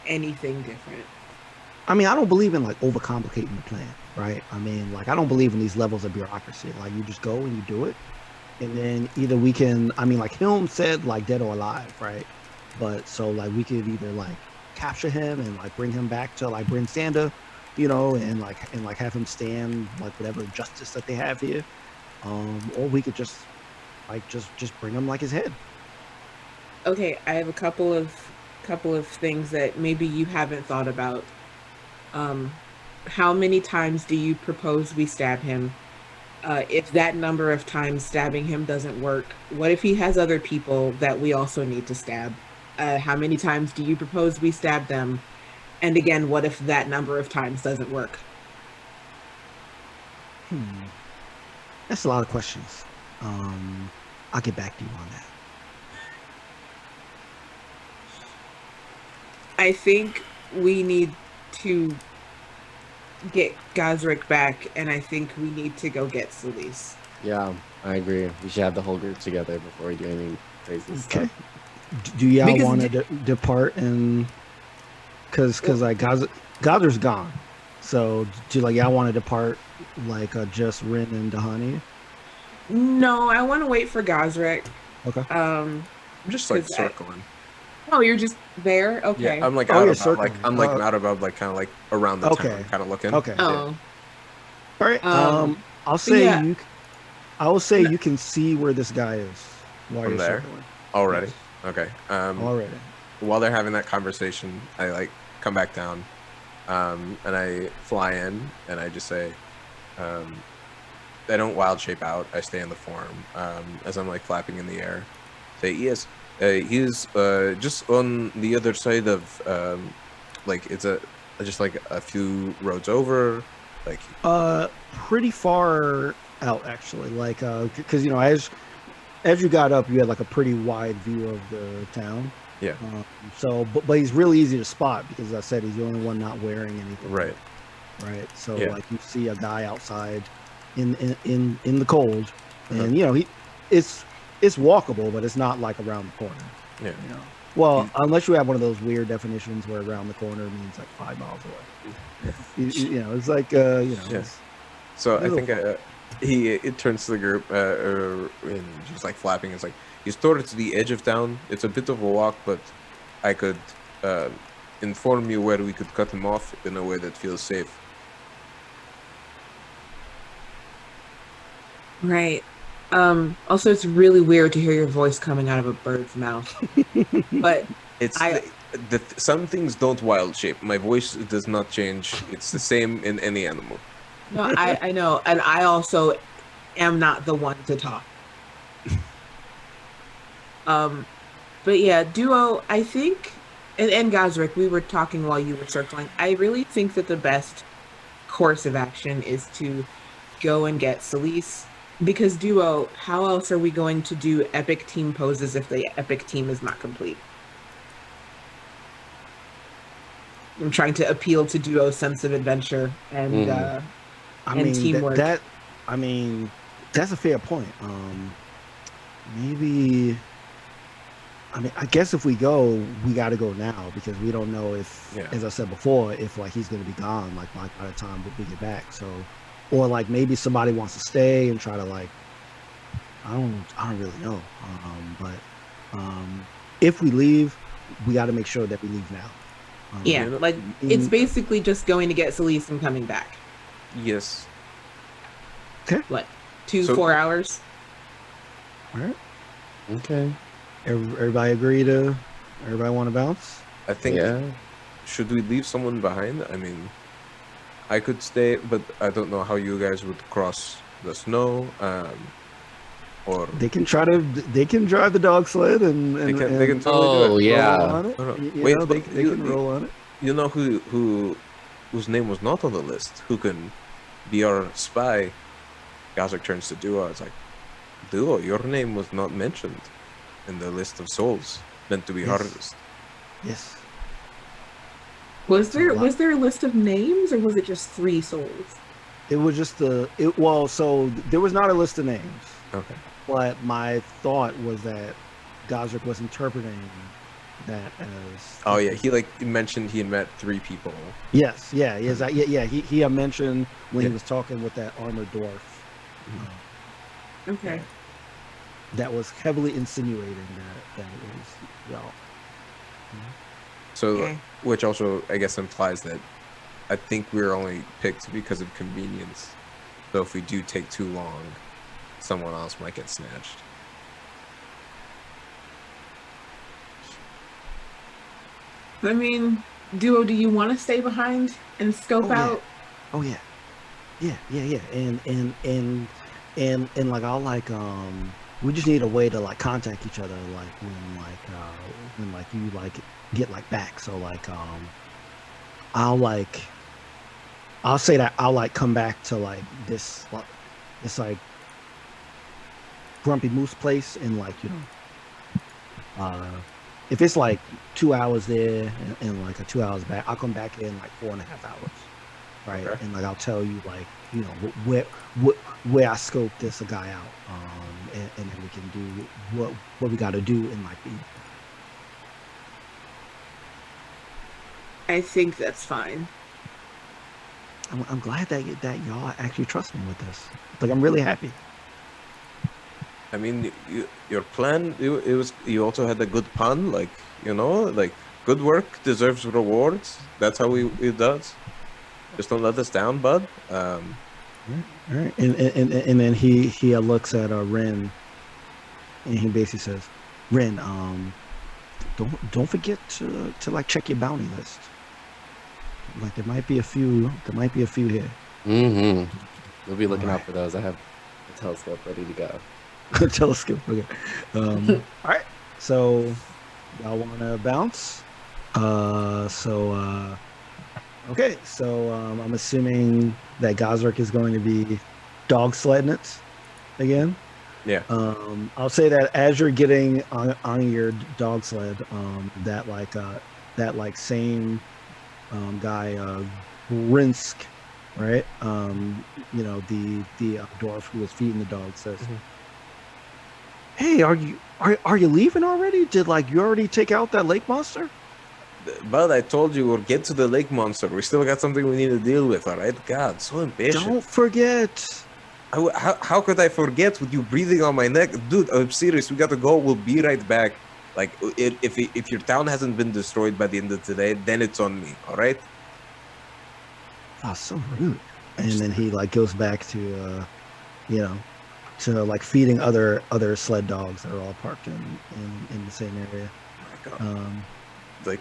anything different. I mean, I don't believe in like overcomplicating the plan, right? I mean, like I don't believe in these levels of bureaucracy. Like you just go and you do it, and then either we can. I mean, like Hilm said, like dead or alive, right? But so like we could either like capture him and like bring him back to like Bryn Sander, and have him stand like whatever justice that they have here, or we could just bring him like his head. Okay, I have a couple of things that maybe you haven't thought about. How many times do you propose we stab him? If that number of times stabbing him doesn't work, what if he has other people that we also need to stab? How many times do you propose we stab them? And again, what if that number of times doesn't work? That's a lot of questions. I'll get back to you on that. I think we need to get Gazric back, and I think we need to go get Selise. Yeah, I agree. We should have the whole group together before we do any crazy stuff. Do y'all want to depart and because like Gazric's gone, so do like y'all want to depart like just Rin and Dahani? No, I want to wait for Gosrick. Okay. I'm just like 'Cause circling. Oh, you're just there? Yeah, Okay. I'm like Oh, out you're about like circling. I'm like out about like kind of like around the Okay. town, kind of looking. Okay. Yeah. Oh. All right. I'll But say yeah. I will say No. you can see where this guy is while From you're there? circling. Already. Yes. Okay. Already. While they're having that conversation, I like come back down, and I fly in, and I just say, I don't wild shape out. I stay in the form, as I'm like flapping in the air. Say yes. He's just on the other side of like it's a just like a few roads over, like Pretty far out actually. Like, because as you got up, you had like a pretty wide view of the town. yeah, But he's really easy to spot because, as I said, he's the only one not wearing anything. right. Right. So Yeah. like you see a guy outside in the cold, Uh-huh. and it's walkable, but it's not like around the corner. Yeah. Well, unless you have one of those weird definitions where around the corner means like 5 miles away. It's like Yes. So I think little- it turns to the group and just like flapping. It's like he's towards the edge of town. It's a bit of a walk, but I could inform you where we could cut him off in a way that feels safe. Right. Also, it's really weird to hear your voice coming out of a bird's mouth. But It's I- some things don't wild shape. My voice does not change. It's the same in any animal. no, I know, and I also am not the one to talk. But yeah, Duo, I think, and Gosrick, we were talking while you were circling. I really think that the best course of action is to go and get Selise. Because Duo, how else are we going to do epic team poses if the epic team is not complete? I'm trying to appeal to Duo's sense of adventure and and teamwork. That's a fair point. Maybe. I guess if we go, we got to go now because we don't know if, Yeah. as I said before, if like he's going to be gone like by the time we get back. So, or like maybe somebody wants to stay and try to like, I don't really know. But if we leave, we got to make sure that we leave now. Yeah, You know, like it's basically just going to get Selise and coming back. Yes. What, So- 4 hours? All right. Okay. Everybody everybody want to bounce? I think. Yeah. Should we leave someone behind? I mean, I could stay, but I don't know how you guys would cross the snow. Or They can drive the dog sled and they can totally Oh do it. yeah. roll on it. No, no. You Wait, know, they you- can roll on it. You know whose name was not on the list? Who can be our spy? Gazak turns to Duo. It's like, Duo, your name was not mentioned in the list of souls meant to be Yes. harvested. Yes. Was there lot. a list of names or was it just 3 souls? It was just so there was not a list of names, Okay. but my thought was that Gosrick was interpreting that as. Oh yeah, he like mentioned he had met 3 people. Yes, yeah, he had mentioned when Yeah. he was talking with that armored dwarf. Okay. That was heavily insinuating that it was y'all. So, Okay. which also I guess implies that I think we're only picked because of convenience. So if we do take too long, someone else might get snatched. I mean, Duo, do you want to stay behind and scope Oh, yeah. out? Oh yeah, and like I'll like we just need a way to like contact each other like when you like get like back. So like I'll say that I'll like come back to like this like Grumpy Moose place and like if it's like 2 hours there and like a 2 hours back, I'll come back in like 4.5 hours. Right. Okay. And like I'll tell you like, where I scope this guy out. And then we can do what we gotta do in like the evening. I think that's fine. I'm glad that y'all actually trust me with this. Like I'm really happy. I mean, your plan, it was, you also had a good pun, like, like, good work deserves rewards. That's how it does. Just don't let us down, bud. All right. And then he looks at Ren, and he basically says, Ren, don't forget to like check your bounty list. Like there might be a few here. Mm-hmm. We'll be looking All out for those. I have a telescope ready to go. Telescope. Okay. All right. So y'all want to bounce? Okay. So I'm assuming that Gosrick is going to be dog sledding it again. Yeah. I'll say that as you're getting on your dog sled, that same guy, Grinsk, right? The dwarf who was feeding the dog says, "Hey, are you leaving already? Did you already take out that lake monster?" But I told you we'll get to the lake monster. We still got something we need to deal with, all right? God, so impatient. Don't forget. How could I forget with you breathing on my neck? Dude, I'm serious. We got to go. We'll be right back. Like, if your town hasn't been destroyed by the end of today, then it's on me, all right? Oh, so rude. And then he goes back to feeding other sled dogs that are all parked in the same area.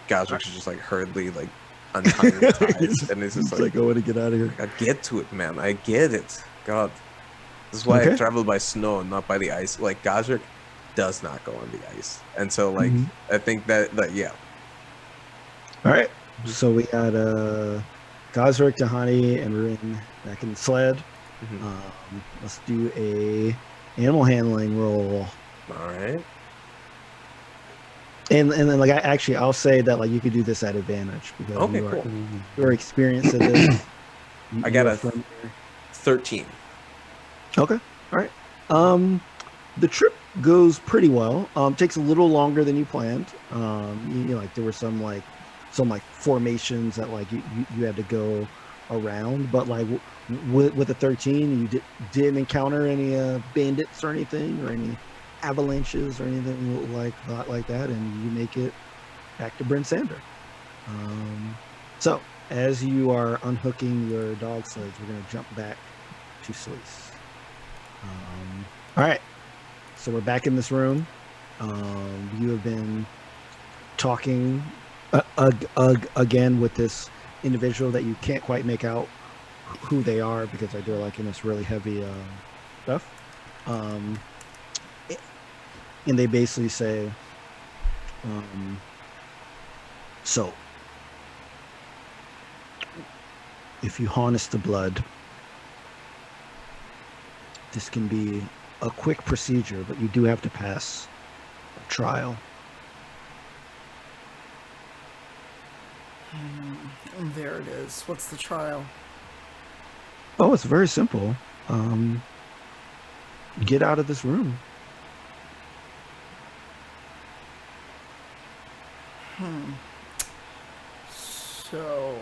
Gosrick's just hurriedly untying the ties, and it's just I want to get out of here. I get to it, man. I get it. God, this is why I travel by snow and not by the ice. Gosrick does not go on the ice, and so I think that yeah. All right, so we got Gosrick, Tahani, and Rin back in the sled. Let's do a animal handling roll. All right. And then I'll say that you could do this at advantage because you're experienced at this. I got a 13. Okay. All right. The trip goes pretty well. Takes a little longer than you planned. There were some formations that you had to go around, but with the 13, you didn't encounter any bandits or anything, or any avalanches or anything like that, and you make it back to Bryn Sander. So as you are unhooking your dog sleds, we're going to jump back to Selise. All right, so we're back in this room. You have been talking again with this individual that you can't quite make out who they are because they're in this really heavy stuff. And they basically say, so if you harness the blood, this can be a quick procedure, but you do have to pass a trial. There it is. What's the trial? Oh, it's very simple. Get out of this room. So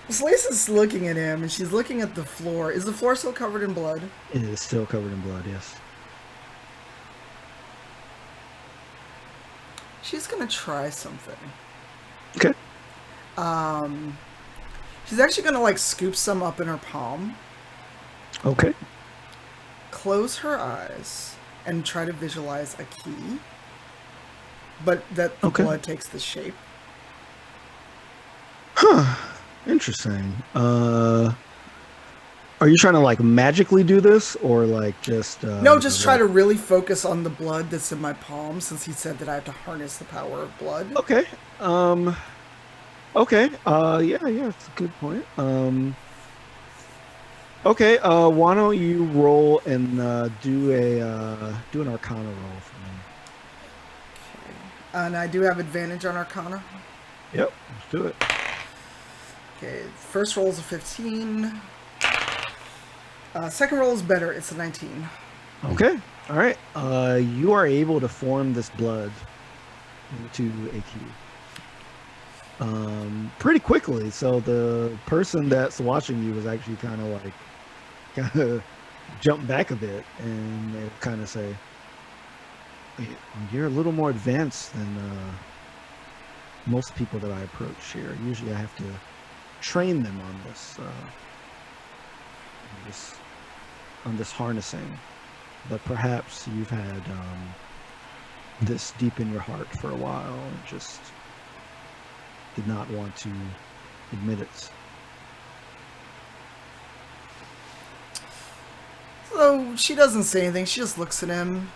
Selise is looking at him, and she's looking at the floor. Is the floor still covered in blood? It is still covered in blood, yes. She's gonna try something. Okay. She's actually gonna scoop some up in her palm. Okay. Close her eyes and try to visualize a key, but that the blood takes the shape. Huh. Interesting. Are you trying to magically do this, or just no, just try to really focus on the blood that's in my palm, since he said that I have to harness the power of blood. Okay. Okay. Yeah, that's a good point. Okay. Why don't you roll and do an Arcana roll for me? Okay. And I do have advantage on Arcana. Yep. Let's do it. Okay. First roll is a 15. Second roll is better. It's a 19. Okay. All right. You are able to form this blood into a key. Pretty quickly. So the person that's watching you is actually kind of kind of jump back a bit, and they kind of say, "You're a little more advanced than most people that I approach here. Usually, I have to train them on this harnessing, but perhaps you've had this deep in your heart for a while and just did not want to admit it." So she doesn't say anything. She just looks at him.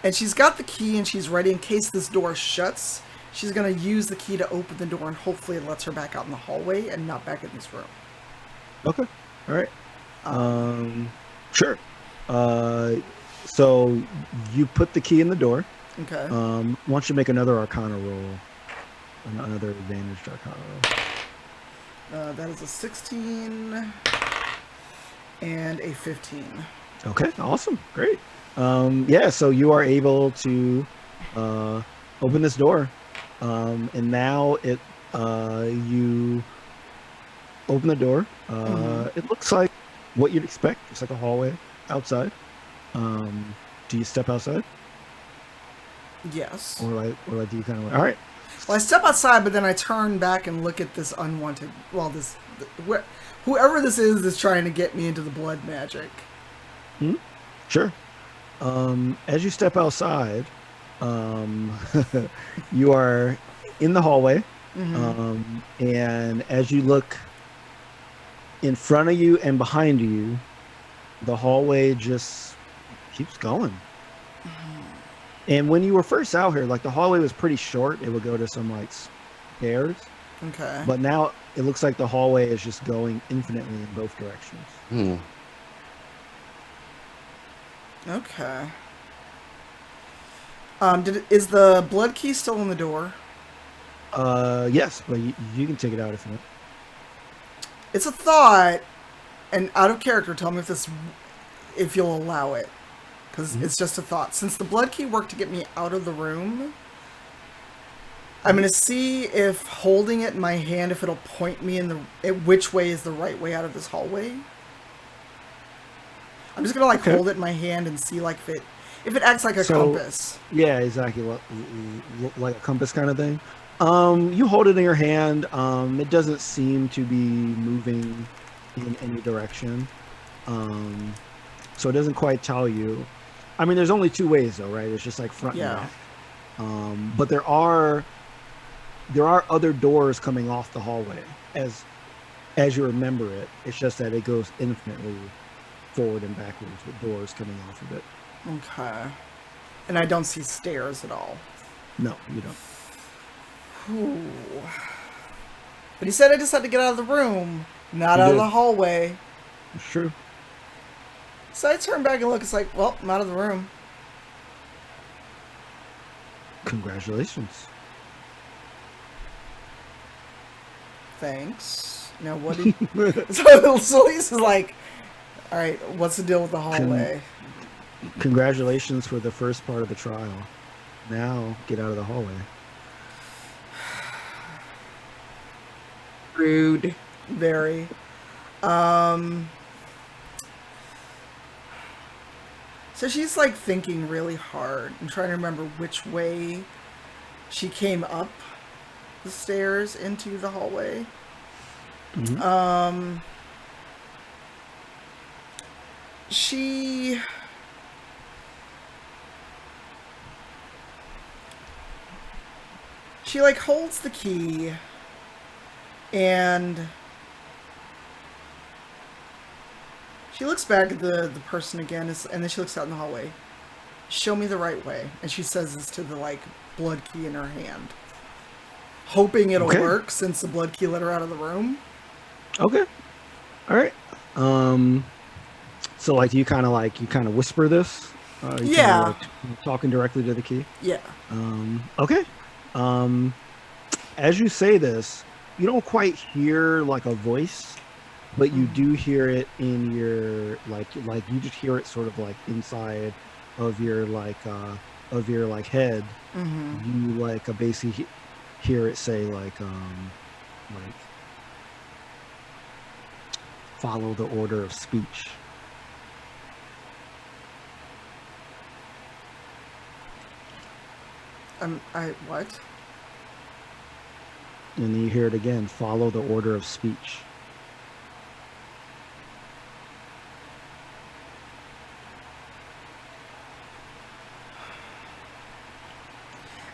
And she's got the key and she's ready in case this door shuts. She's going to use the key to open the door and hopefully it lets her back out in the hallway and not back in this room. Okay. All right. Sure. So you put the key in the door. Okay. Why don't you make another Arcana roll? Another advantaged Arcana roll. That is a 16 and a 15. Okay, awesome, great. Yeah, so you are able to open this door, and now you open the door. It looks like what you'd expect. It's like a hallway outside. Do you step outside? Yes. Or do you kind of all right? Well, I step outside, but then I turn back and look at this unwanted. Well, whoever this is trying to get me into the blood magic. Sure. As you step outside, you are in the hallway, and as you look in front of you and behind you, the hallway just keeps going. And when you were first out here, like the hallway was pretty short. It would go to some like stairs. Okay. But now it looks like the hallway is just going infinitely in both directions. Okay. Is the blood key still in the door? Yes, but you can take it out if you want. It's a thought, and out of character, tell me if you'll allow it. Because it's just a thought. Since the blood key worked to get me out of the room, I'm going to see if holding it in my hand, if it'll point me which way is the right way out of this hallway. I'm just going to hold it in my hand and see if it acts like a compass. Yeah, exactly. Like a compass kind of thing. You hold it in your hand. It doesn't seem to be moving in any direction. So it doesn't quite tell you. I mean, there's only two ways though, right? It's just like front and back. But there are other doors coming off the hallway as you remember it. It's just that it goes infinitely forward and backwards with doors coming off of it. Okay. And I don't see stairs at all. No, you don't. Ooh. But he said I just had to get out of the room, not out of the hallway. It's true. So I turn back and look. It's like, well, I'm out of the room. Congratulations. Thanks. Now what did... So Selise is like, all right, what's the deal with the hallway? Congratulations for the first part of the trial. Now get out of the hallway. Rude. Very. So she's thinking really hard and trying to remember which way she came up the stairs into the hallway. She holds the key and she looks back at the person again, and then she looks out in the hallway. Show me the right way. And she says this to the blood key in her hand, hoping it'll work since the blood key let her out of the room. Okay. All right. So you kind of whisper this. Yeah. Talking directly to the key. Yeah. Okay. As you say this, you don't quite hear a voice, but you do hear it in your you just hear it sort of inside of your head. You basically hear it say follow the order of speech. What? And then you hear it again. Follow the order of speech.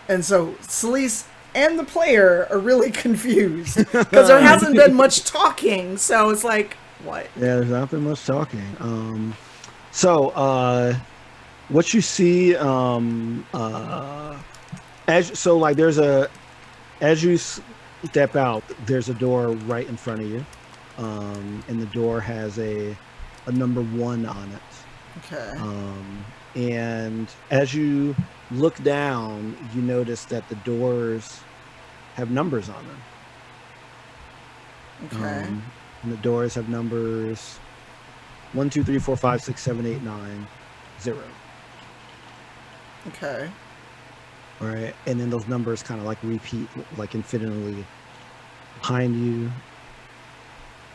And so Selise and the player are really confused because there hasn't been much talking. So it's like, what? Yeah, there's not been much talking. What you see, as you step out, there's a door right in front of you, and the door has a number 1 on it. Okay. And as you look down, you notice that the doors have numbers on them. Okay. And the doors have numbers 1, 2, 3, 4, 5, 6, 7, 8, 9, 0. Okay. All right. And then those numbers kind of like repeat, like infinitely behind you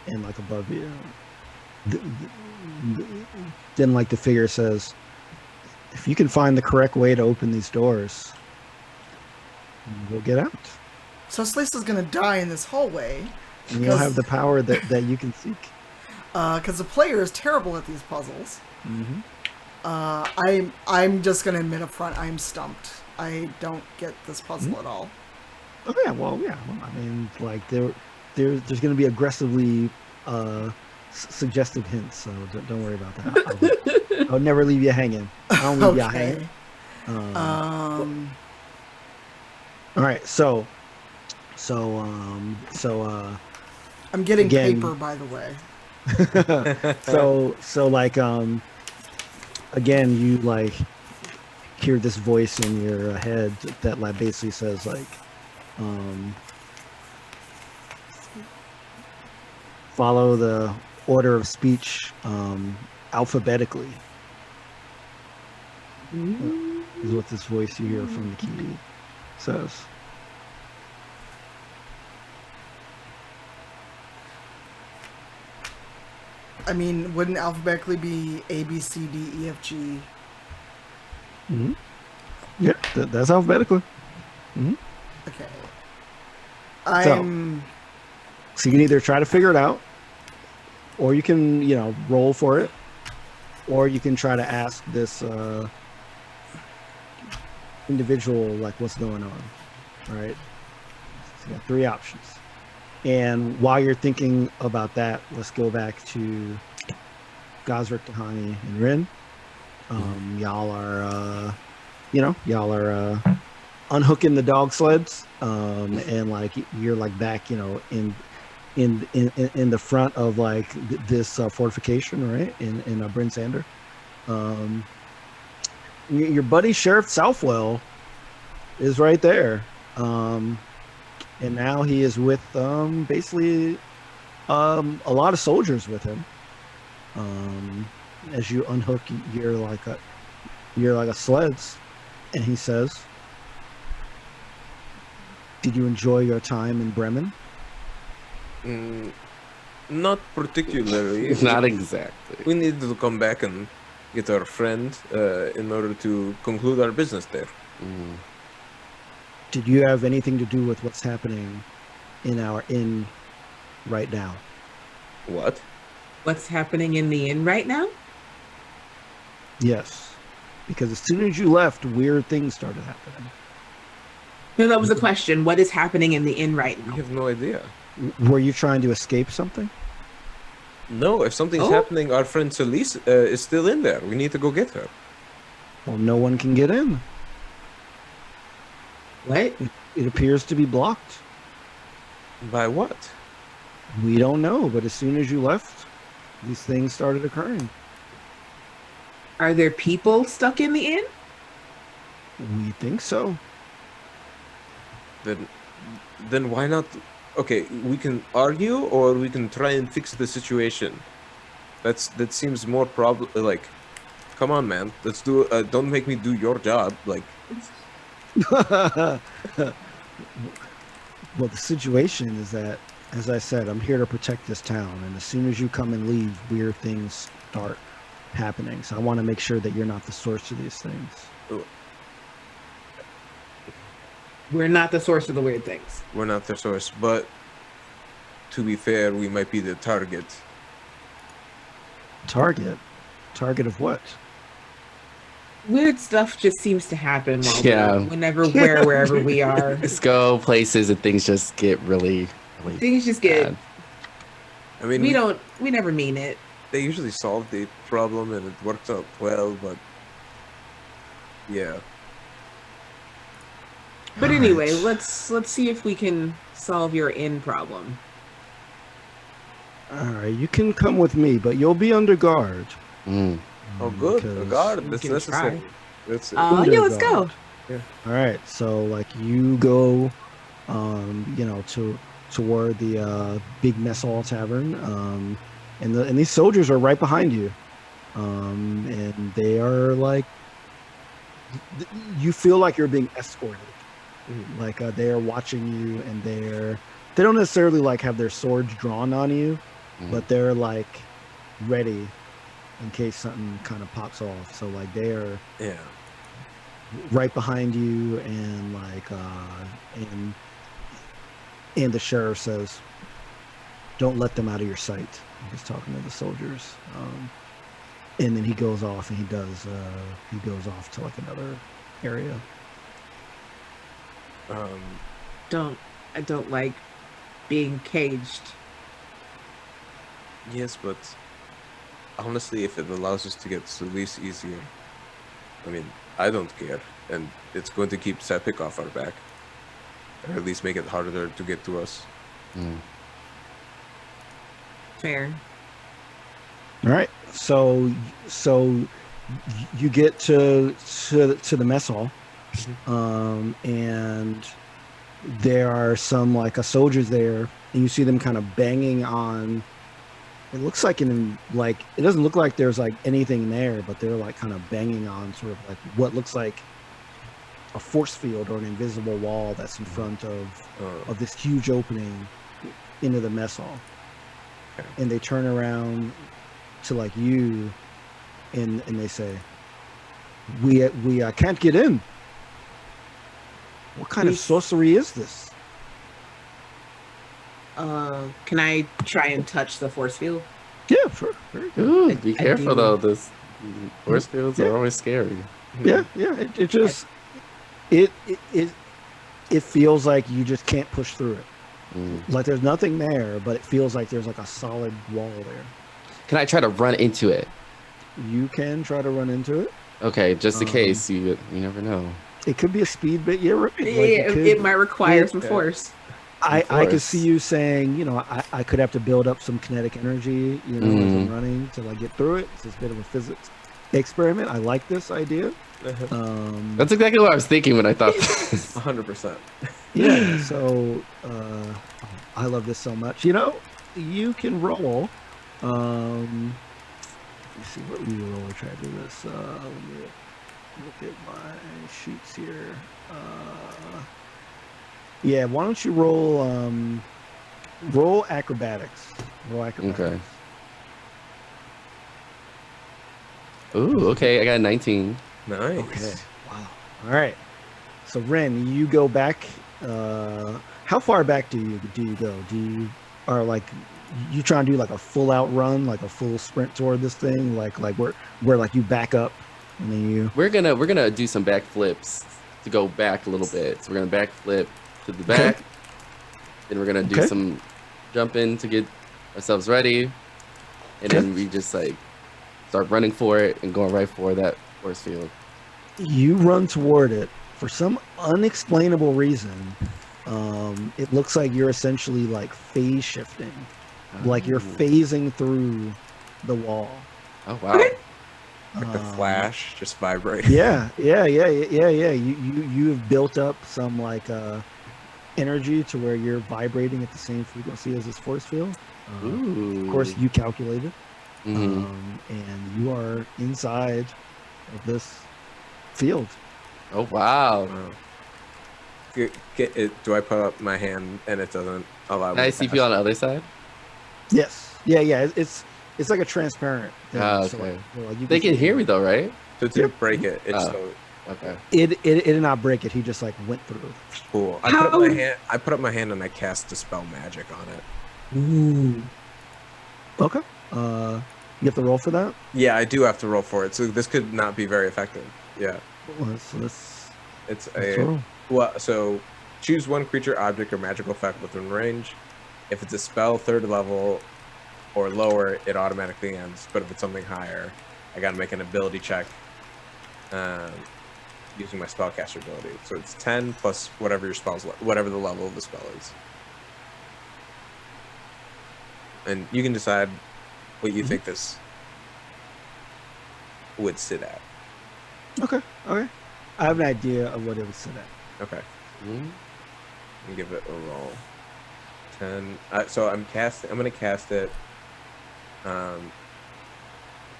and like above you. Then like the figure says, if you can find the correct way to open these doors, we'll get out. So Selise is going to die in this hallway. And you'll have the power that you can seek. Because the player is terrible at these puzzles. Mm-hmm. I'm just going to admit up front, I'm stumped. I don't get this puzzle at all. Oh yeah, well, I mean, like there's going to be aggressively suggestive hints, so don't worry about that. I'll never leave you hanging. I don't leave you hanging. All right, so I'm getting again, paper, by the way. Again, you like hear this voice in your head that like basically says like, follow the order of speech alphabetically. Is what this voice you hear from the key says. I mean, wouldn't alphabetically be A, B, C, D, E, F, G? Mm-hmm. Yeah, that's alphabetically. Mm-hmm. Okay. So you can either try to figure it out, or you can, roll for it, or you can try to ask this individual, like, what's going on. All right. So you got 3 options. And while you're thinking about that, let's go back to Gosrick, Tahani, and Rin. Y'all are, unhooking the dog sleds, and like you're like back, in the front of like this fortification, right? In Bryn Sander. Your buddy Sheriff Southwell is right there. And now he is with basically a lot of soldiers with him. As you unhook your sleds, and he says, "Did you enjoy your time in Bremen?" Not particularly. Not exactly. We need to come back and get our friend in order to conclude our business there. Did you have anything to do with what's happening in our inn right now? What? What's happening in the inn right now? Yes. Because as soon as you left, weird things started happening. No, that was a question. What is happening in the inn right We now? have no idea. Were you trying to escape something? No, if something's happening, our friend Selise is still in there. We need to go get her. Well, no one can get in. What? It appears to be blocked. By what? We don't know, but as soon as you left, these things started occurring. Are there people stuck in the inn? We think so. Then why not? Okay, we can argue or we can try and fix the situation. That seems more like, come on, man. Let's do. Don't make me do your job. Like. Well, the situation is that, as I said, I'm here to protect this town, and as soon as you come and leave, weird things start happening. So I want to make sure that you're not the source of these things. We're not the source of the weird things. We're not the source, but to be fair, we might be the target. Target of what? Weird stuff just seems to happen wherever we are. Just go places and things just get really Things just get. bad. I mean, We never mean it. they usually solve the problem and it works out well, but yeah. But anyway, Alright. let's see if we can solve your in problem. All right, you can come with me, but you'll be under guard. Mm. Oh, good. Because- God, we that's can necessary. try. That's it. Yeah, let's go. All right, so like you go, toward the big mess hall tavern, and these soldiers are right behind you, and they are like, you feel like you're being escorted, like they are watching you, and they don't necessarily like have their swords drawn on you, but they're like ready in case something kind of pops off. So like they are Yeah. right behind you, and and the sheriff says, "Don't let them out of your sight." He's talking to the soldiers, and then he goes off, and he goes off to like another area. I don't like being caged. Yes, but honestly, if it allows us to get Selise easier, I mean, I don't care, and it's going to keep Sepik off our back, or at least make it harder to get to us. Mm. Fair. All right, so you get to the mess hall, and there are some like soldiers there, and you see them kind of banging on. It looks like it doesn't look like there's like anything there, but they're like kind of banging on sort of like what looks like a force field or an invisible wall that's in front of this huge opening into the mess hall. Okay. And they turn around to like you, and they say, "We can't get in. What kind of sorcery is this?" Can I try and touch the force field? Yeah, sure. Very good. Ooh, be I careful do. though. This force fields Yeah. are always scary. Yeah. It just it feels like you just can't push through it. Mm. Like there's nothing there, but it feels like there's like a solid wall there. Can I try to run into it? You can try to run into it. Okay, just in case. You never know. It could be a speed bit. Yeah, right. Like It might require some Yeah. force. I could force. see you saying, I could have to build up some kinetic energy, as I'm running to like get through it. It's a bit of a physics experiment. I like this idea. That's exactly what I was thinking when I thought. 100%. Yeah. So I love this so much. You can roll. Let me see what we roll to try to do this. Let me look at my sheets here. Yeah, why don't you roll acrobatics? Roll acrobatics. Okay. Ooh, okay. I got 19. Nice. Okay. Wow. All right. So Ren, you go back. How far back do you go? You try and do like a full out run, like a full sprint toward this thing, like where like you back up and then you. We're gonna do some backflips to go back a little bit. So we're gonna backflip to the back. Okay. Then we're gonna do Okay. some jumping to get ourselves ready, and Okay. then we just like start running for it and going right for that force field. You run toward it for some unexplainable reason. It looks like you're essentially like phase shifting, like you're phasing through the wall. Oh wow. Like the Flash, just vibrate. Yeah. You have built up some like energy to where you're vibrating at the same frequency as this force field. Ooh. Of course, you calculated, Mhm. and you are inside of this field. Oh wow. Wow. Get it, do I put up my hand and it doesn't allow me Can I to see pass? you on the other side? Yes. Yeah. It's like a transparent thing. Ah, So, okay. like you They can see hear it. me though, right? So to Yep. break it, it's Oh. so Okay. It did not break it. He just like went through. Cool. I put up my hand and I cast Dispel Magic on it. Ooh. Okay. You have to roll for that. Yeah, I do have to roll for it, so this could not be very effective. Yeah. Let's It's so choose one creature, object, or magical effect within range. If it's a spell 3rd level or lower, it automatically ends. But if it's something higher, I gotta make an ability check using my spellcaster ability. So it's 10 plus whatever your spell's whatever the level of the spell is. And you can decide what you think this would sit at. Okay. I have an idea of what it would sit at. Okay. Let me give it a roll. 10. So I'm gonna cast it. I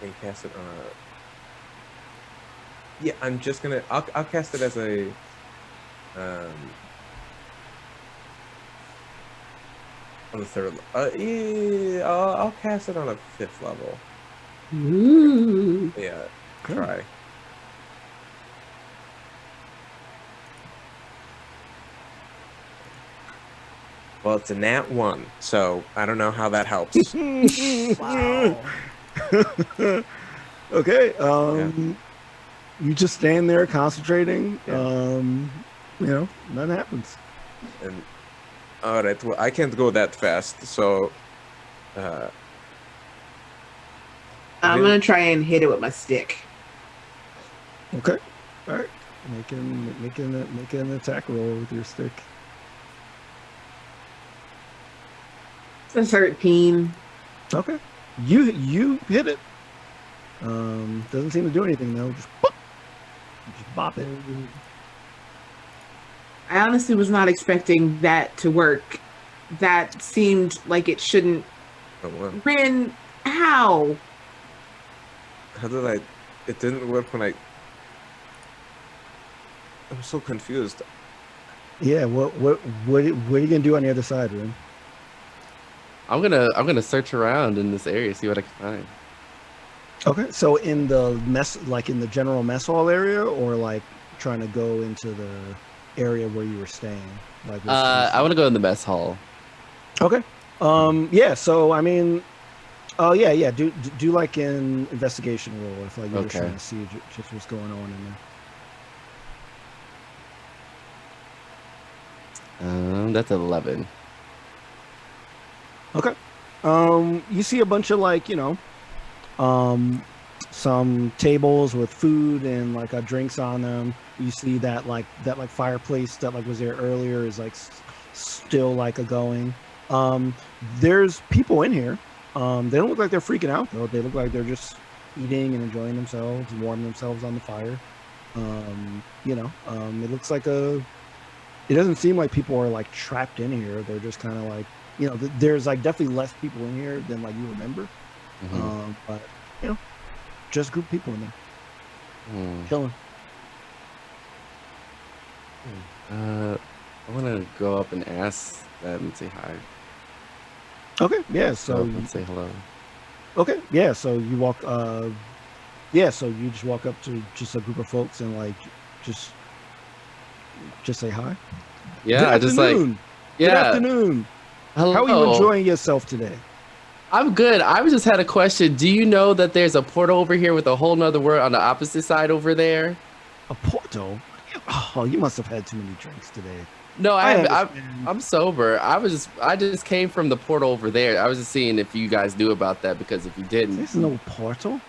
can cast it on a. Yeah, I'm just gonna. I'll cast it as a. On the 3rd. Yeah, I'll cast it on a 5th level. Ooh. Yeah. Cool. Try. Well, it's a nat 1, so I don't know how that helps. Wow. Okay. You just stand there concentrating. Yeah. Nothing happens. And all right, well, I can't go that fast, so I'm gonna try and hit it with my stick. Okay. All right. Making an attack roll with your stick. It's a 13. Okay. You hit it. Doesn't seem to do anything though. Just bop it. I honestly was not expecting that to work. That seemed like it shouldn't. oh, wow. Rin, how? How did I? It didn't work when I. I'm so confused. Yeah. What are you gonna do on the other side, Rin? I'm gonna search around in this area, see what I can find. Okay. So in the in the general mess hall area, or like trying to go into the area where you were staying? Like. I want to go in the mess hall. Okay. Yeah. So I mean. Yeah. Do like an investigation roll if like you're just trying to see just what's going on in there. That's 11. Okay. You see a bunch of like some tables with food and like drinks on them. You see that fireplace that like was there earlier is like still like going. There's people in here. They don't look like they're freaking out though. They look like they're just eating and enjoying themselves, warming themselves on the fire. It looks like it doesn't seem like people are like trapped in here. They're just kind of like, there's like definitely less people in here than like you remember. But just group people in there chilling. I want to go up and ask them and say hi. Okay, yeah. So let's say hello. Okay, yeah. So you walk. So you just walk up to just a group of folks and like just say hi. Yeah, I just like. Yeah. Good afternoon. Hello. How are you enjoying yourself today? I'm good. I just had a question. Do you know that there's a portal over here with a whole nother world on the opposite side over there? A portal? Oh, you must have had too many drinks today. No, I'm sober. I just came from the portal over there. I was just seeing if you guys knew about that, because if you didn't. There's no portal.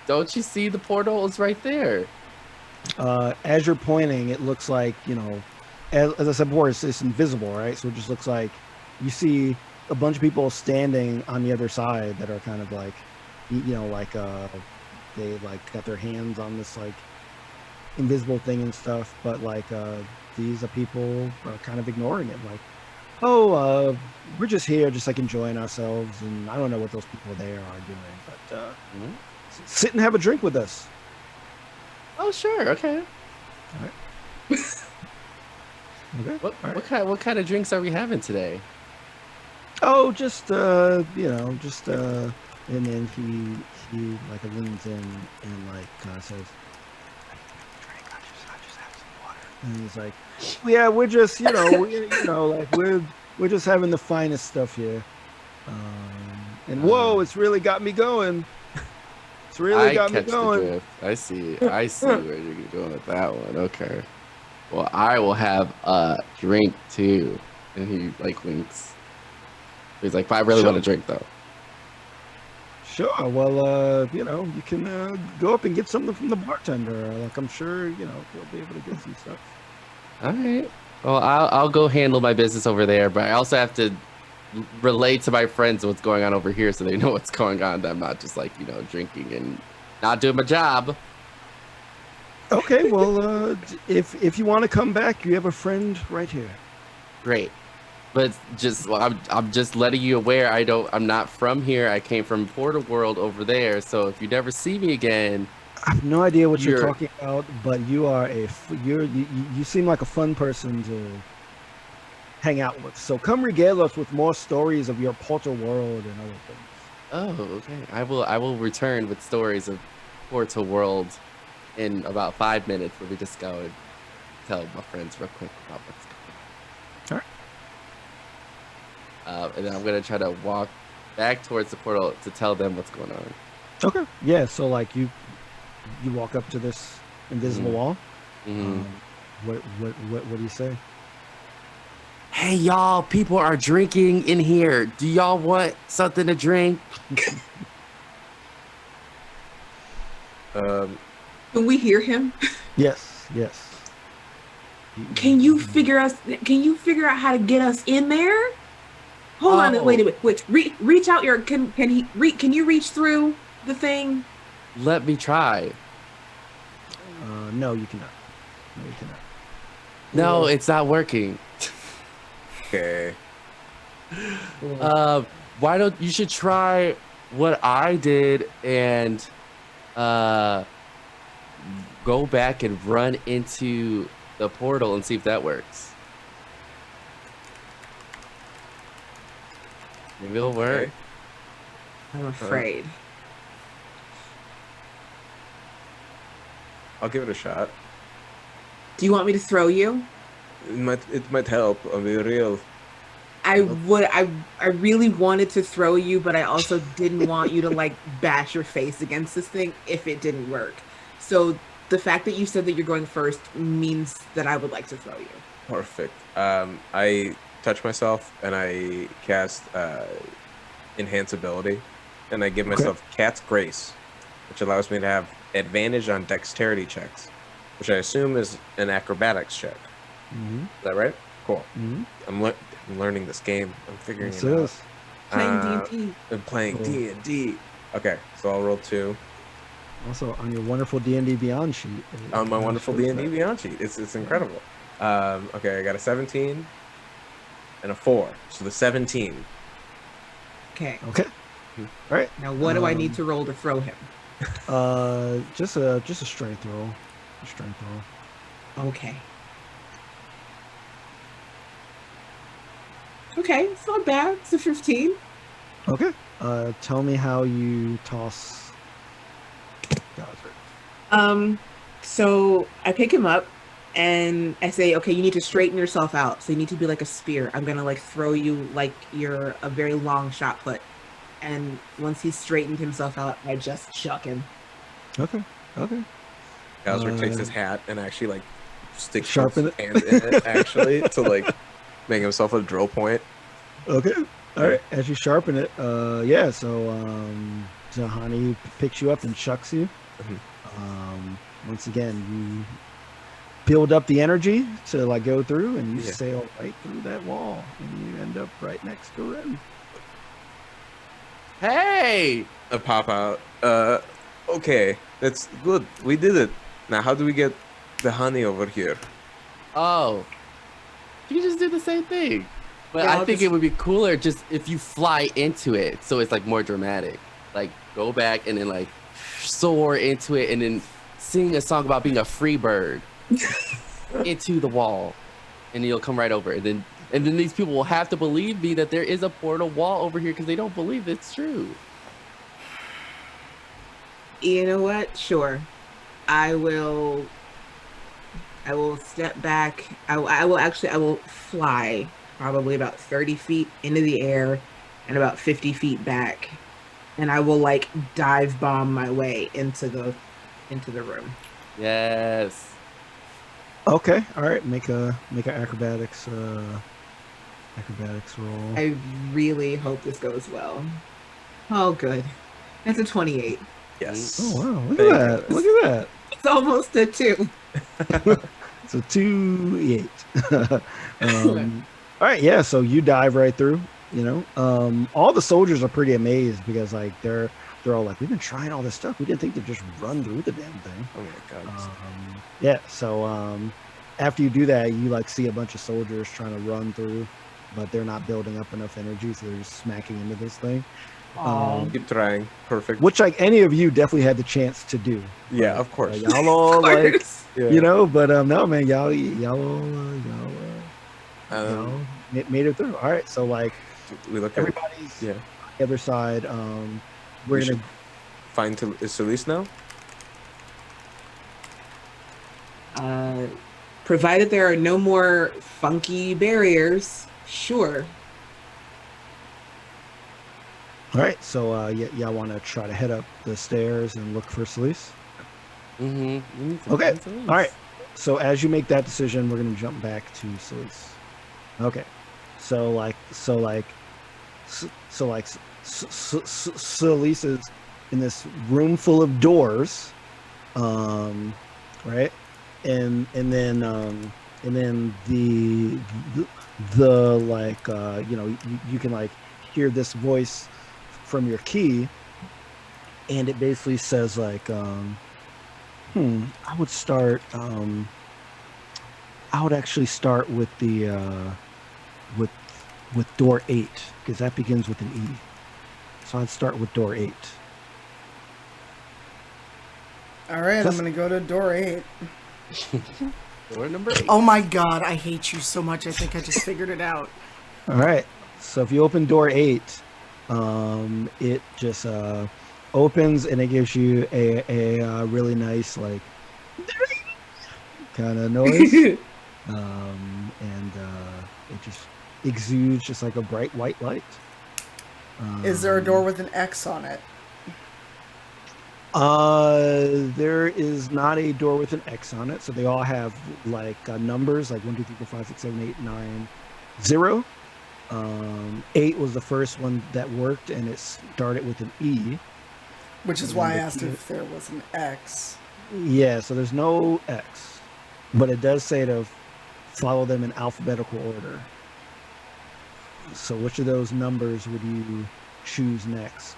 Don't you see the portal? It's right there. As you're pointing, it looks like, as I said before, it's invisible, right? So it just looks like you see a bunch of people standing on the other side that are kind of like, they like got their hands on this like invisible thing and stuff, but like these people are kind of ignoring it, like, we're just here just like enjoying ourselves, and I don't know what those people there are doing, but sit and have a drink with us. Oh, sure. Okay. All right. Okay. What kind of drinks are we having today? Oh, just and then he like leans in and like kind of says, "Drink." And he's like, yeah, we're just, like we're just having the finest stuff here. And whoa, it's really got me going. It's really got me going. The drift. I see where you're going with that one. Okay. Well, I will have a drink too. And he like winks. He's like, but I really want to drink though. Sure. Well, you can go up and get something from the bartender. Like, I'm sure, he'll be able to get some stuff. All right. Well, I'll go handle my business over there, but I also have to relate to my friends what's going on over here so they know what's going on. That I'm not just like, drinking and not doing my job. Okay. Well, if you want to come back, you have a friend right here. Great. But I'm just letting you aware. I'm not from here. I came from Portal World over there. So if you never see me again, I have no idea what you're talking about. But you are you seem like a fun person to hang out with. So come regale us with more stories of your Portal World and other things. Oh, okay. I will return with stories of Portal World in about 5 minutes. Let me just go and tell my friends real quick about what's going on. All right. And then I'm gonna try to walk back towards the portal to tell them what's going on. Okay. Yeah. So like you walk up to this invisible wall. Mm-hmm. What do you say? Hey y'all! People are drinking in here. Do y'all want something to drink? Can we hear him? Yes. Can you figure out how to get us in there? Hold on, wait a minute. Reach out your. Can you reach through the thing? Let me try. No, you cannot. No, you cannot. No, it's not working. Okay. Why don't you should try what I did and go back and run into the portal and see if that works. Maybe it'll work. I'm afraid. I'll give it a shot. Do you want me to throw you? It might help. I'll be real. I really wanted to throw you, but I also didn't want you to like bash your face against this thing if it didn't work. So the fact that you said that you're going first means that I would like to throw you. Perfect. I touch myself and I cast enhance ability, and I give myself Cat's Grace, which allows me to have advantage on dexterity checks, which I assume is an acrobatics check. Mm-hmm. Is that right? Cool. Mm-hmm. I'm learning this game. I'm figuring it out. Playing D&D. I'm playing D&D. Okay, so I'll roll 2. Also on your wonderful D&D Beyond sheet. On my wonderful D&D Beyond sheet. It's incredible. Okay, I got a 17 and a 4. So the 17. Okay. Okay. All right. Now what do I need to roll to throw him? Just a strength roll. A strength roll. Okay. Okay, it's not bad. It's a 15. Okay. Tell me how you toss Gosford. So I pick him up and I say, okay, you need to straighten yourself out. So you need to be like a spear. I'm gonna like throw you like you're a very long shot put. And once he's straightened himself out, I just chuck him. Okay. Gosford takes his hat and actually like sticks Sharpen his hand in it actually to like make himself a drill point. Okay. All right. As you sharpen it, yeah. So Zahani picks you up and chucks you. Mm-hmm. Once again, you build up the energy to like go through, and you sail right through that wall, and you end up right next to Ren. Hey! A pop out. Okay, that's good. We did it. Now, how do we get the honey over here? Oh, you can just do the same thing. But Yeah, I think it would be cooler just if you fly into it, so it's like more dramatic. Like go back and then like soar into it, and then sing a song about being a free bird into the wall, and you'll come right over. And then these people will have to believe me that there is a portal wall over here because they don't believe it's true. You know what? Sure. I will I will step back. I will fly probably about 30 feet into the air and about 50 feet back. And I will like dive bomb my way into the room. Yes. Okay. All right. Make a acrobatics roll. I really hope this goes well. Oh, good. That's a 28. Yes. Oh wow! Look Thank at that! goodness. Look at that! It's almost a 2. It's a 2-8. All right, yeah. So you dive right through. All the soldiers are pretty amazed because like they're all like, we've been trying all this stuff. We didn't think to just run through the damn thing. Oh my god. Yeah. So after you do that, you like see a bunch of soldiers trying to run through, but they're not building up enough energy, so they're just smacking into this thing. Keep trying. Perfect. Which like any of you definitely had the chance to do. Yeah, of course. Y'all all like. Yeah. But no, man, y'all made it through. All right, so like we look at everybody's on the other side. We're We gonna should find Selise now. Provided there are no more funky barriers, sure. all right. So y'all want to try to head up the stairs and look for Selise? Mm-hmm. Okay. All right. So as you make that decision, we're gonna jump back to Selise. Okay. Selise is in this room full of doors, right? And then the like you can like hear this voice from your key, and it basically says like I would start I would actually start with the with door 8 because that begins with an E. So I'd start with door 8. All right, I'm gonna go to door 8. Door number 8. Oh my god, I hate you so much. I think I just figured it out. All right. So if you open door 8, it just opens and it gives you a really nice like kind of noise, and it just exudes just like a bright white light. Is there a door with an X on it? There is not a door with an X on it, so they all have like numbers like 1, 2, 3, 4, 5, 6, 7, 8, 9, 0. 8 was the first one that worked, and it started with an E. Which is why I asked if there was an X. Yeah, so there's no X, but it does say to follow them in alphabetical order. So which of those numbers would you choose next?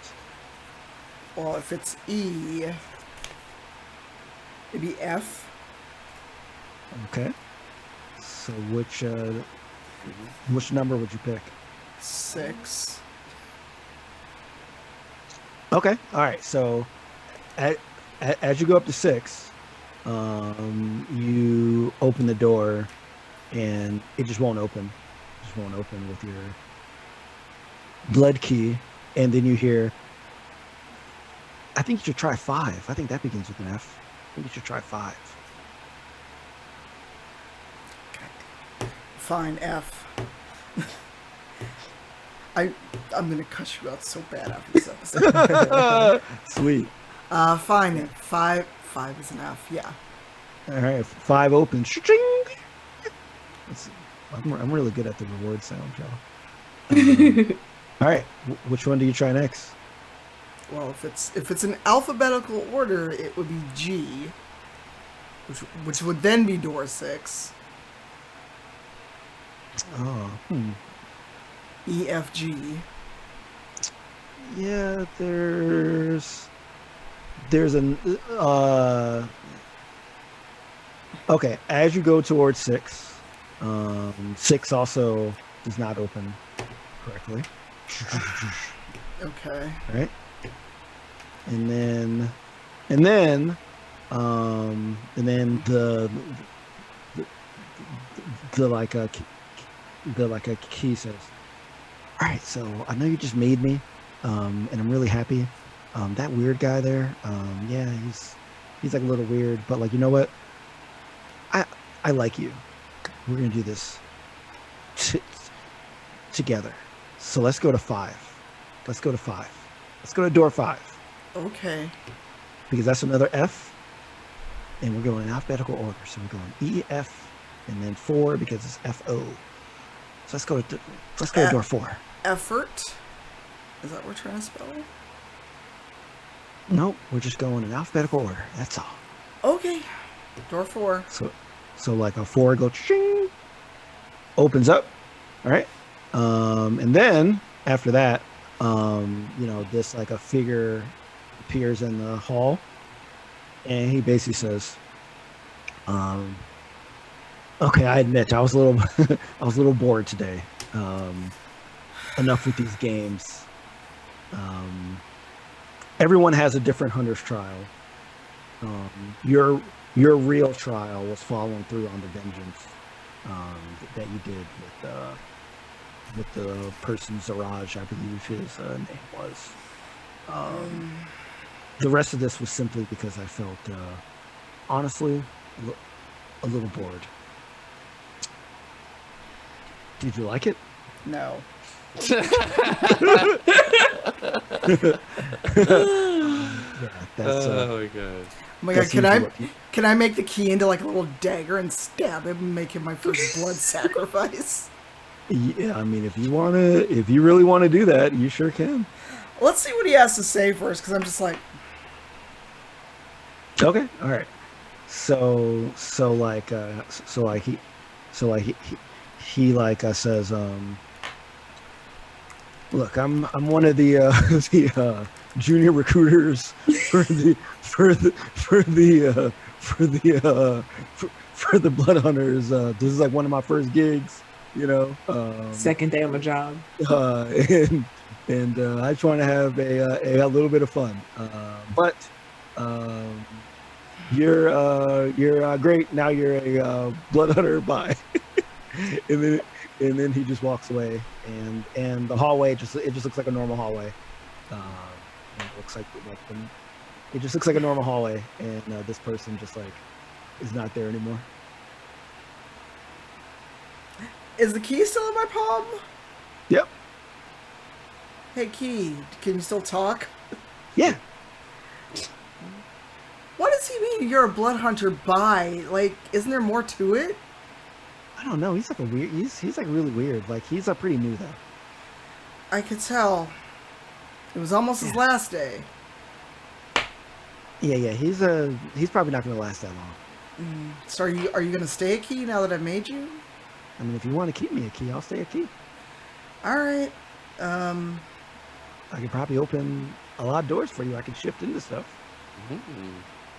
Well, if it's E, it'd be F. Okay. So which number would you pick? 6. Okay. All right. So as you go up to 6, you open the door, and it just won't open. It just won't open with your blood key, and then you hear, I think you should try 5. I think that begins with an F. I think you should try 5. Fine, F. I'm gonna cuss you out so bad after this episode. Sweet. Fine. 5 is an F. Yeah. All right. 5 opens. Cha-ching! I'm really good at the reward sound, y'all. All right. Which one do you try next? Well, if it's in alphabetical order, it would be G, which would then be door 6. Oh. E, F, G. Yeah, there's an okay, as you go towards 6, 6 also does not open correctly. Okay. All right. And then the key says, all right, so I know you just made me, and I'm really happy. That weird guy there, yeah, he's like a little weird, but like, you know what? I like you. We're gonna do this together. So let's go to 5. Let's go to 5. Let's go to door 5. Okay. Because that's another F, and we're going in alphabetical order. So we're going E, F, and then 4 because it's F-O. So let's go to door 4. Effort. Is that what we're trying to spell? Nope, we're just going in alphabetical order. That's all. Okay. Door 4. So like a 4 go ching, opens up. All right. And then after that, this like a figure appears in the hall, and he basically says, okay, I admit I was a little bored today. Enough with these games. Everyone has a different hunter's trial. Your real trial was following through on the vengeance that you did with the person Zaraj, I believe his name was. The rest of this was simply because I felt, honestly, a little bored. Did you like it? No. Yeah, that's, oh my god. Oh my god, can I make the key into like a little dagger and stab him and make him my first blood sacrifice? Yeah, I mean, if you really want to do that, you sure can. Let's see what he has to say first, because I'm just like... Okay, all right. So he says, look, I'm one of the junior recruiters for the blood hunters. This is like one of my first gigs, Second day on the job. And I just want to have a little bit of fun. But you're great. Now you're a blood hunter. Bye. and then he just walks away, and the hallway it just looks like a normal hallway. It just looks like a normal hallway, and this person just like is not there anymore. Is the key still in my palm? Yep. Hey, Key, can you still talk? Yeah. What does he mean you're a blood hunter by? Like, isn't there more to it? I don't know. He's like he's like really weird. Like, he's pretty new though. I could tell. It was almost his last day. Yeah. He's probably not going to last that long. So are you going to stay a Key now that I've made you? I mean, if you want to keep me a Key, I'll stay a Key. All right. I could probably open a lot of doors for you. I could shift into stuff.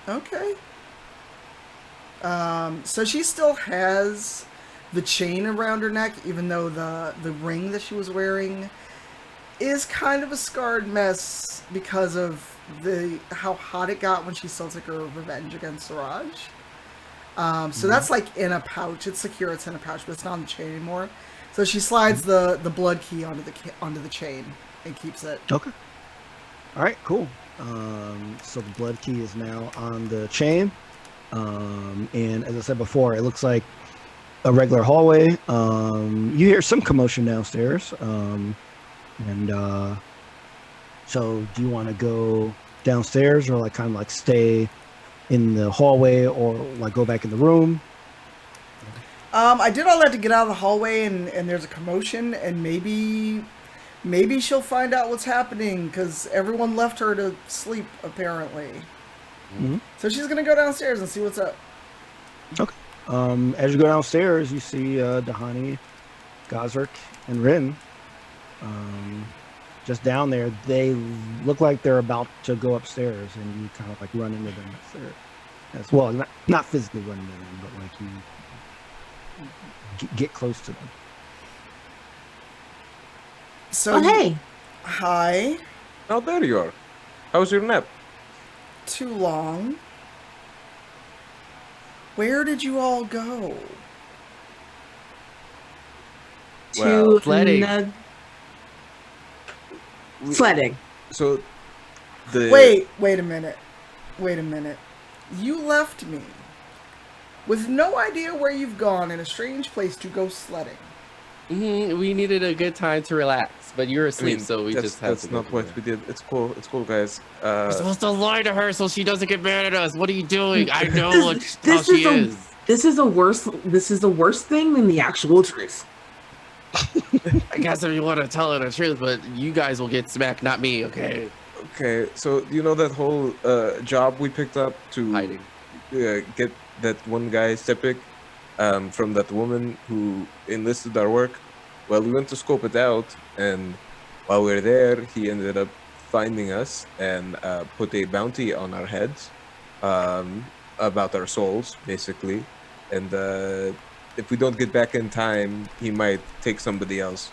Okay. So she still has the chain around her neck, even though the ring that she was wearing is kind of a scarred mess because of how hot it got when she still took her revenge against Siraj. So that's like in a pouch. It's secure. It's in a pouch, but it's not on the chain anymore. So she slides the blood key onto the chain and keeps it. Okay. All right. Cool. So the blood key is now on the chain. And as I said before, it looks like a regular hallway. You hear some commotion downstairs. So do you want to go downstairs or like kind of like stay in the hallway or like go back in the room? I did all that to get out of the hallway, and there's a commotion, and maybe she'll find out what's happening because everyone left her to sleep apparently. Mm-hmm. So she's gonna go downstairs and see what's up. Okay. As you go downstairs, you see Dahani, Gazrik, and Rin. Just down there, they look like they're about to go upstairs, and you kind of like run into them as well. Not physically run into them, but like you get close to them. So hey. Hi. Oh, there you are. How's your nap? Too long. Where did you all go? Well, sledding. Sledding. So, Wait a minute. You left me. With no idea where you've gone in a strange place to go sledding. We needed a good time to relax, but you're asleep, so we that's, just have that's to go not what we did. It's cool, guys. We're supposed to lie to her so she doesn't get mad at us. What are you doing? I know how This she is a- is. This is a worse thing than the actual truth. I guess if you want to tell her the truth, but you guys will get smacked, not me, okay? Okay, so you know that whole job we picked up to Hiding. get that one guy Sepik from that woman who enlisted our work? Well, we went to scope it out, and while we were there, he ended up finding us and put a bounty on our heads about our souls, basically. And if we don't get back in time, he might take somebody else.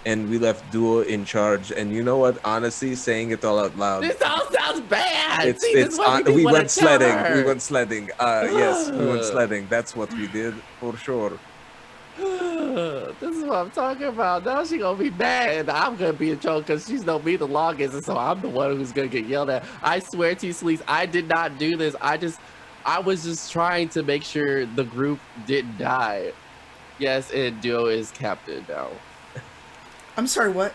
And we left Duo in charge. And you know what? Honestly, saying it all out loud. This all sounds bad. See, It's this is what we we wanna went tell sledding. her. We went sledding. Yes, we went sledding. That's what we did for sure. This is what I'm talking about. Now she gonna be mad, and I'm gonna be in trouble because she's known me the longest, and so I'm the one who's gonna get yelled at. I swear to you, Selise, I did not do this. I was just trying to make sure the group didn't die. Yes, and Duo is captain now. I'm sorry, what?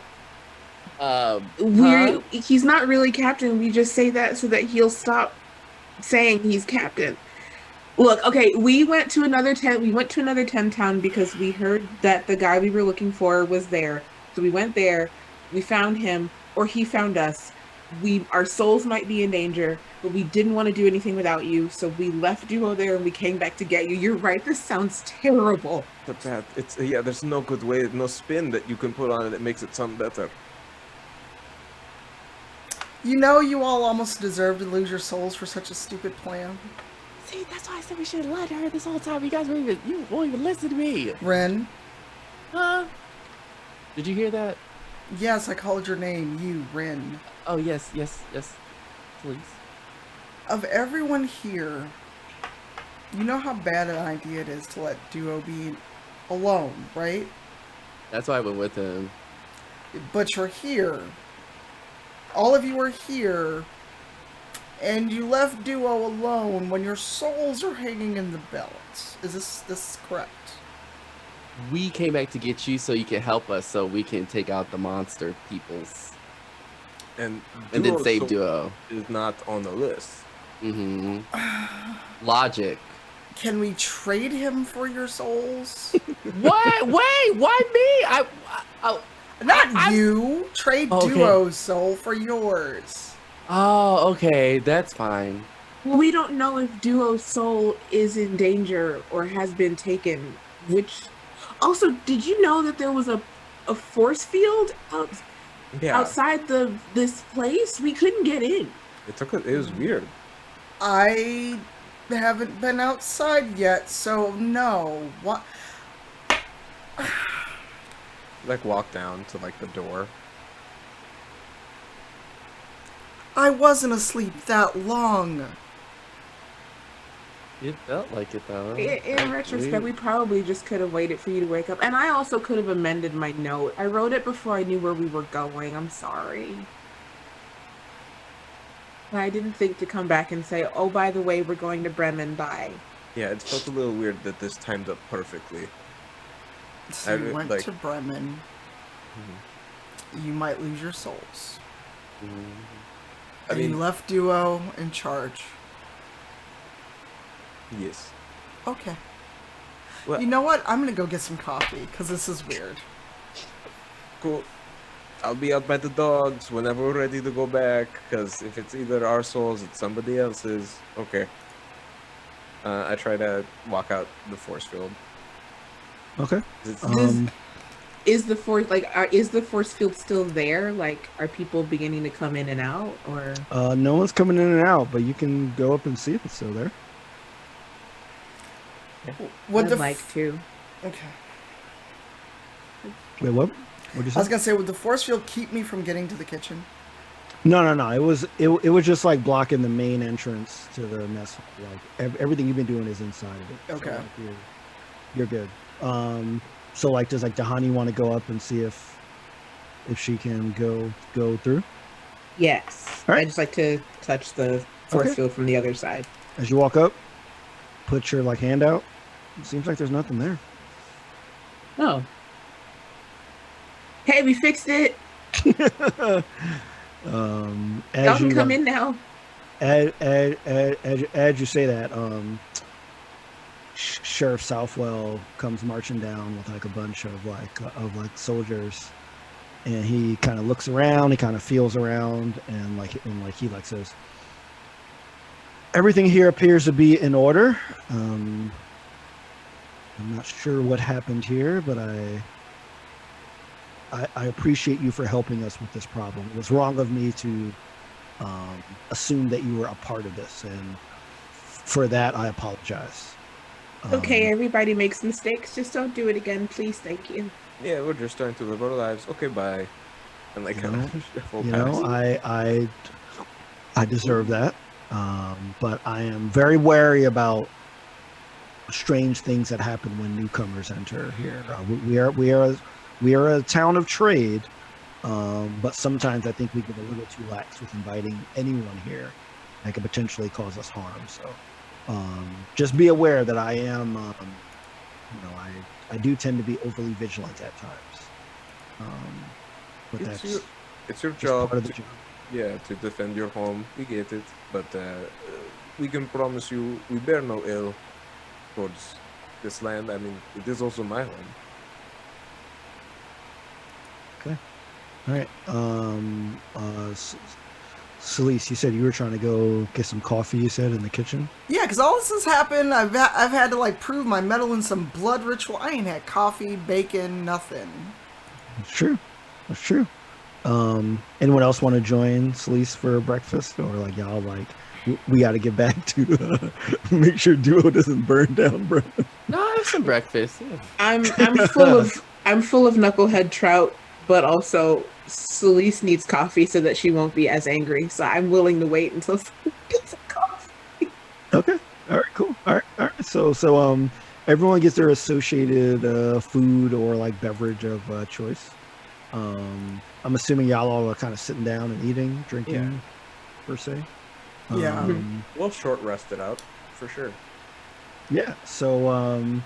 He's not really captain. We just say that so that he'll stop saying he's captain. Look, okay, we went to another 10 town because we heard that the guy we were looking for was there. So we went there, we found him, or he found us. Our souls might be in danger, but we didn't want to do anything without you, so we left Duo there and we came back to get you. You're right, this sounds terrible. But that there's no good way, no spin that you can put on it that makes it sound better. You know you all almost deserve to lose your souls for such a stupid plan. See, that's why I said we should have let her this whole time. You won't even listen to me. Ren, Huh? Did you hear that? yes, I called your name, you, Ren. Oh, yes, please. Of everyone here, you know how bad an idea it is to let Duo be alone, right? That's why I went with him. But you're here. All of you are here, and you left Duo alone when your souls are hanging in the balance. Is this correct? We came back to get you so you can help us so we can take out the monster peoples. And And then save Duo Duo. is not on the list. Mm-hmm. Logic. Can we trade him for your souls? What? Wait, why me? Not you! Trade Okay. Duo's soul for yours. Oh, okay, that's fine. Well, we don't know if Duo's soul is in danger or has been taken, which... Also, did you know that there was a force field outside this place? We couldn't get in. It was weird. I haven't been outside yet, so no. What? Like walk down to like the door. I wasn't asleep that long. It felt like it though. In retrospect, we probably just could have waited for you to wake up. And I also could have amended my note. I wrote it before I knew where we were going. I'm sorry. But I didn't think to come back and say, oh, by the way, we're going to Bremen. Bye. Yeah, it felt a little weird that this timed up perfectly. So you went to Bremen. Mm-hmm. You might lose your souls. I mean, you left Duo in charge. Yes. Okay. Well, you know what? I'm gonna go get some coffee, because this is weird. Cool. I'll be out by the dogs whenever we're ready to go back, because if it's either our souls, it's somebody else's. Okay. I try to walk out the force field. Okay. Is the force field still there? Like, are people beginning to come in and out, or? No one's coming in and out, but you can go up and see if it's still there. Would like to. Okay. Wait, what? What'd you say? I was gonna say, would the force field keep me from getting to the kitchen? No. It was just like blocking the main entrance to the mess. Like everything you've been doing is inside of it. Okay. So, like, you're good. So like, does like Dahani want to go up and see if she can go through? Yes. All right. I just like to touch the force field from the other side. As you walk up, put your like hand out. It seems like there's nothing there. Oh. Hey, we fixed it. As Y'all can you come in now. as you say that, Sheriff Southwell comes marching down with like a bunch of like soldiers, and he kind of looks around, he kind of feels around, and he like says, everything here appears to be in order. I'm not sure what happened here, but I appreciate you for helping us with this problem. It was wrong of me to assume that you were a part of this, and for that I apologize. Okay, everybody makes mistakes. Just don't do it again, please. Thank you. Yeah, we're just trying to live our lives. Okay, bye. And like, I deserve that, but I am very wary about strange things that happen when newcomers enter here. We are a town of trade, but sometimes I think we get a little too lax with inviting anyone here that could potentially cause us harm. So just be aware that I am, I do tend to be overly vigilant at times. But it's your job. Part of the job. Yeah, to defend your home. We get it, but we can promise you we bear no ill towards this land. I mean, it is also my home. Okay. All right. Selise, you said you were trying to go get some coffee, you said, in the kitchen? Yeah, because all this has happened. I've had to, like, prove my mettle in some blood ritual. I ain't had coffee, bacon, nothing. That's true. That's true. Anyone else want to join Selise for breakfast? Or, like, y'all, like, we got to get back to make sure Duo doesn't burn down, bro. No, I have some breakfast. Yeah. I'm full of knucklehead trout, but also Selise needs coffee so that she won't be as angry. So I'm willing to wait until someone gets some coffee. Okay. All right. Cool. All right. So everyone gets their associated food or like beverage of choice. I'm assuming y'all all are kind of sitting down and eating, drinking, per se. Yeah. We'll short rest it out for sure. Yeah. So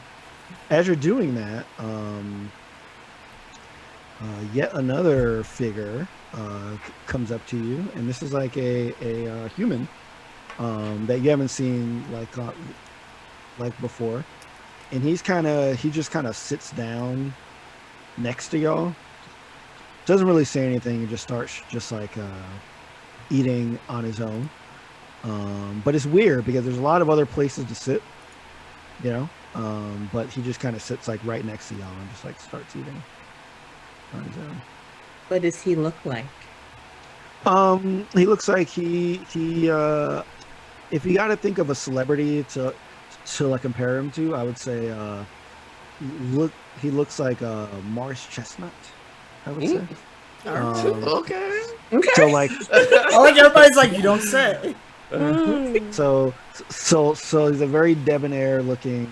as you're doing that, yet another figure comes up to you, and this is like a human that you haven't seen like before, and he just kind of sits down next to y'all. Doesn't really say anything. He just starts eating on his own. But it's weird because there's a lot of other places to sit, but he just kind of sits like right next to y'all and just like starts eating on his own. What does he look like? He looks like he if you got to think of a celebrity to like compare him to, I would say he looks like Morris Chestnut, I would say. Okay. So like I like everybody's like, you don't say. So he's a very debonair looking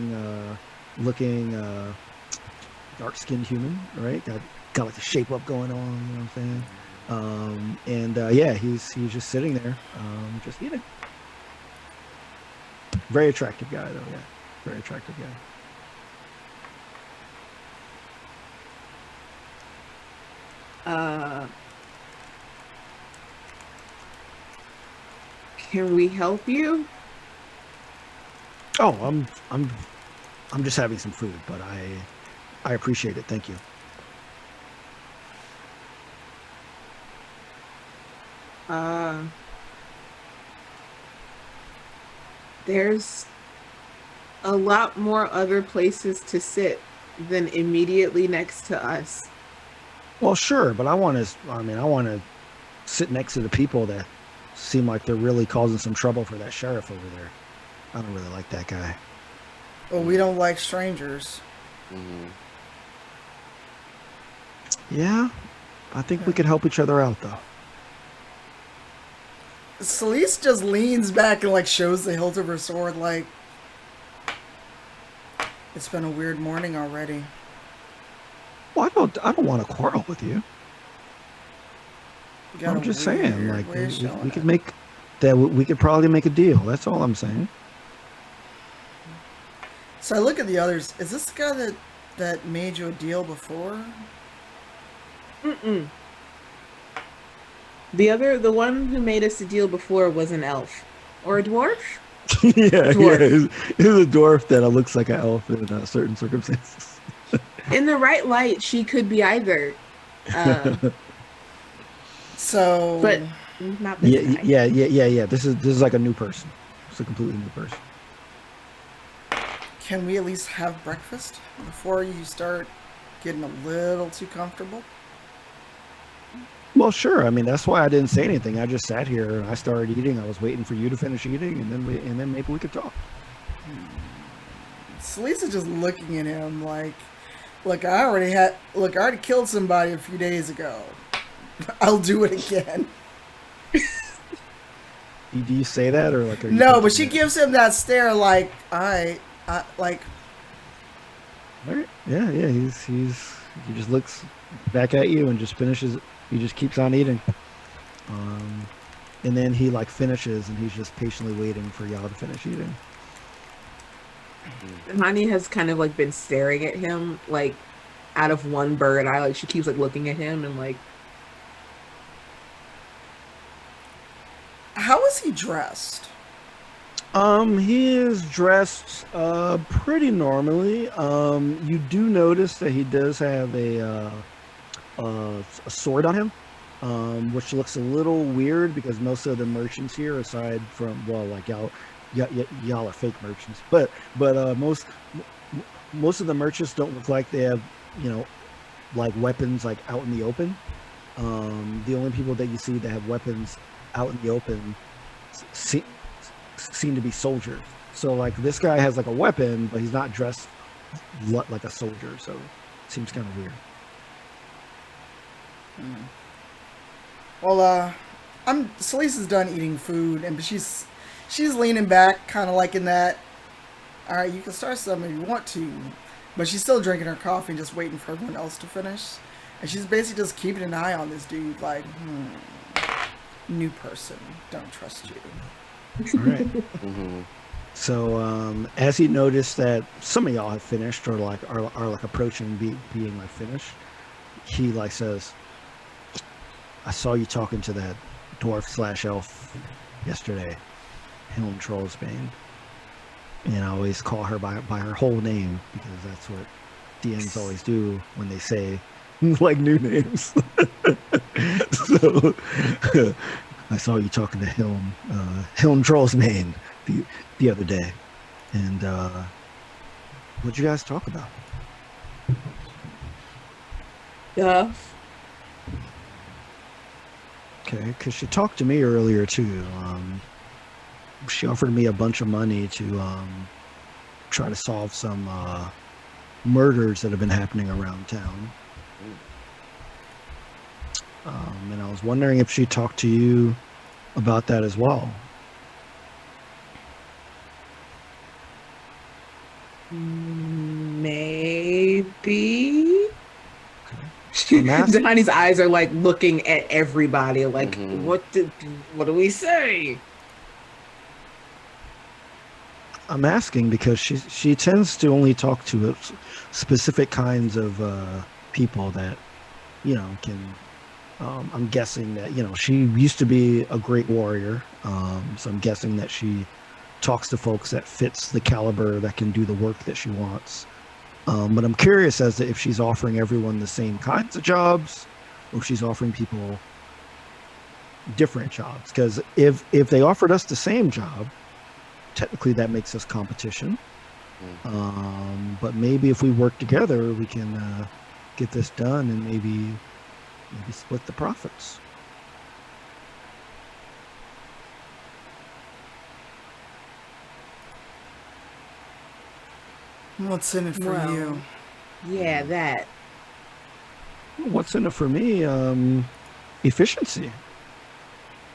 dark-skinned human, right? Got like a shape up going on, you know what I'm saying? He's just sitting there, just eating. Very attractive guy though, yeah. Very attractive guy. Can we help you? Oh, I'm just having some food, but I appreciate it. Thank you. There's a lot more other places to sit than immediately next to us. Well, sure, but I want to sit next to the people that seem like they're really causing some trouble for that sheriff over there. I don't really like that guy. Well, we don't like strangers. Mm-hmm. Yeah, I think we could help each other out, though. Selise just leans back and like shows the hilt of her sword like, it's been a weird morning already. Well, I don't want to quarrel with you. I'm just saying, like, we could make that. We could probably make a deal. That's all I'm saying. So I look at the others. Is this the guy that made you a deal before? Mm-mm. The one who made us a deal before was an elf. Or a dwarf? Yeah, Dwarf. he's a dwarf that looks like an elf in certain circumstances. In the right light, she could be either. So, But not this guy. Yeah. This is like a new person. It's a completely new person. can we at least have breakfast before you start getting a little too comfortable? Well, sure. I mean, that's why I didn't say anything. I just sat here and I started eating. I was waiting for you to finish eating, and then maybe we could talk. Selise is just looking at him like, look, I already killed somebody a few days ago. I'll do it again. Do you say that, or like? Are you No, but she thinking gives him that stare like, I like. that? All right. Yeah. He just looks back at you and just finishes. He just keeps on eating. And then he like finishes, and he's just patiently waiting for y'all to finish eating. Hani has kind of like been staring at him like out of one bird eye. Like she keeps like looking at him and like. How is he dressed? He is dressed pretty normally. You do notice that he does have a sword on him, which looks a little weird because most of the merchants here, aside from like y'all are fake merchants, but most of the merchants don't look like they have like weapons like out in the open. The only people that you see that have weapons out in the open seem to be soldiers. So like this guy has like a weapon, but he's not dressed like a soldier, so it seems kind of weird. Well, Selise is done eating food, and she's leaning back, kind of like in that. All right, you can start something if you want to, but she's still drinking her coffee and just waiting for everyone else to finish. And she's basically just keeping an eye on this dude, like, new person, don't trust you. All right. Mm-hmm. So as he noticed that some of y'all have finished or like are like approaching being like finished, he like says, I saw you talking to that dwarf/elf yesterday, Helm Trollsbane. And I always call her by her whole name because that's what DMs always do when they say like new names. So I saw you talking to Helm Trollsbane the other day. And what'd you guys talk about? Yeah. Okay, because she talked to me earlier too. She offered me a bunch of money to try to solve some murders that have been happening around town. And I was wondering if she talked to you about that as well. Maybe. I'm asking- Dahani's eyes are like looking at everybody like, Mhm. what do we say? I'm asking because she tends to only talk to specific kinds of people that can. I'm guessing that she used to be a great warrior, so I'm guessing that she talks to folks that fits the caliber that can do the work that she wants. But I'm curious as to if she's offering everyone the same kinds of jobs, or if she's offering people different jobs. Because if they offered us the same job, technically that makes us competition. But maybe if we work together, we can get this done and maybe split the profits. What's in it for Well, you? Yeah, that. What's in it for me? Efficiency.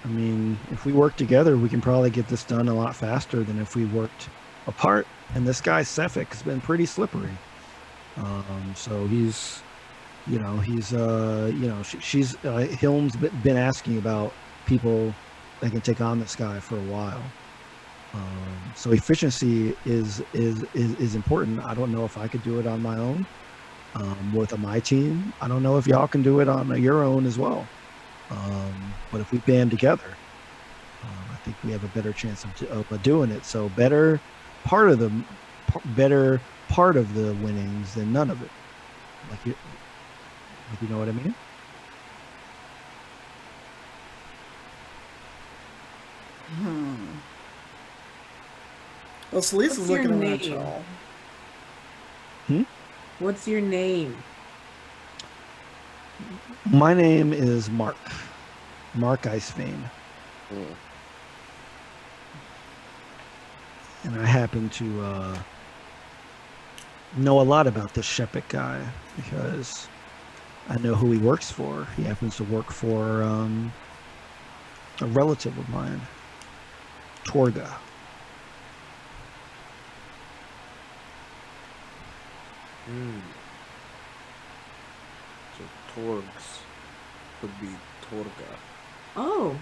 I mean, if we work together, we can probably get this done a lot faster than if we worked apart. And this guy Sefik has been pretty slippery. So he's Hilm's been asking about people that can take on this guy for a while. So efficiency is important. I don't know if I could do it on my own. With my team, I don't know if y'all can do it on your own as well. But if we band together, I think we have a better chance of doing it. So better part of the winnings than none of it. Like you know what I mean? Well, Selise is looking around name? y'all. What's your name? My name is Mark Icevane. And I happen to know a lot about this Shepik guy because I know who he works for. He happens to work for a relative of mine, Torga. So Torgs could be Torga. Oh.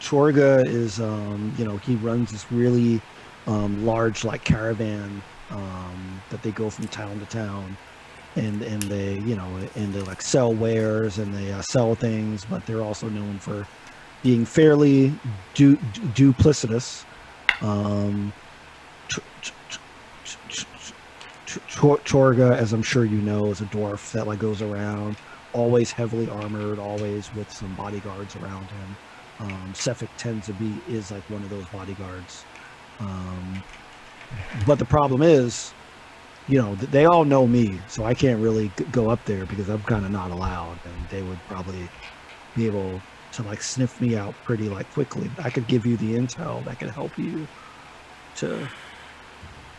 Torga is, he runs this really large like caravan that they go from town to town, and they like sell wares and they sell things, but they're also known for being fairly duplicitous. Torga, as I'm sure you know, is a dwarf that like goes around, always heavily armored, always with some bodyguards around him. Sefik is like one of those bodyguards. But the problem is, they all know me, so I can't really go up there because I'm kind of not allowed, and they would probably be able to like sniff me out pretty like quickly. But I could give you the intel that could help you to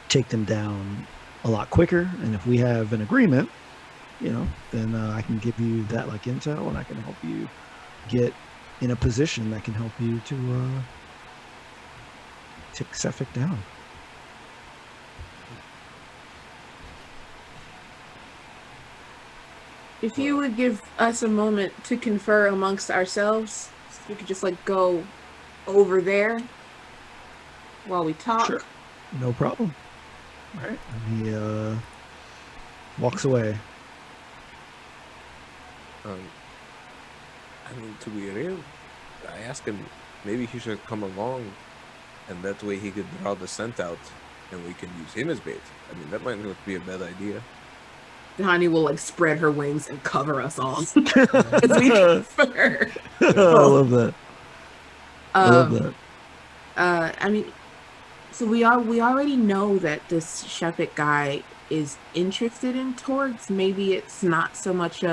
take them down a lot quicker. And if we have an agreement, then I can give you that like intel, and I can help you get in a position that can help you to take Sefik down. If you would give us a moment to confer amongst ourselves, so we could just like go over there while we talk. Sure. No problem. All right. And he walks away. To be real, I asked him maybe he should come along, and that way he could draw the scent out, and we can use him as bait. That might not be a bad idea. Hani will like spread her wings and cover us all as we confer. I love that. I love that. So we already know that this Shepik guy is interested in Torgs. Maybe it's not so much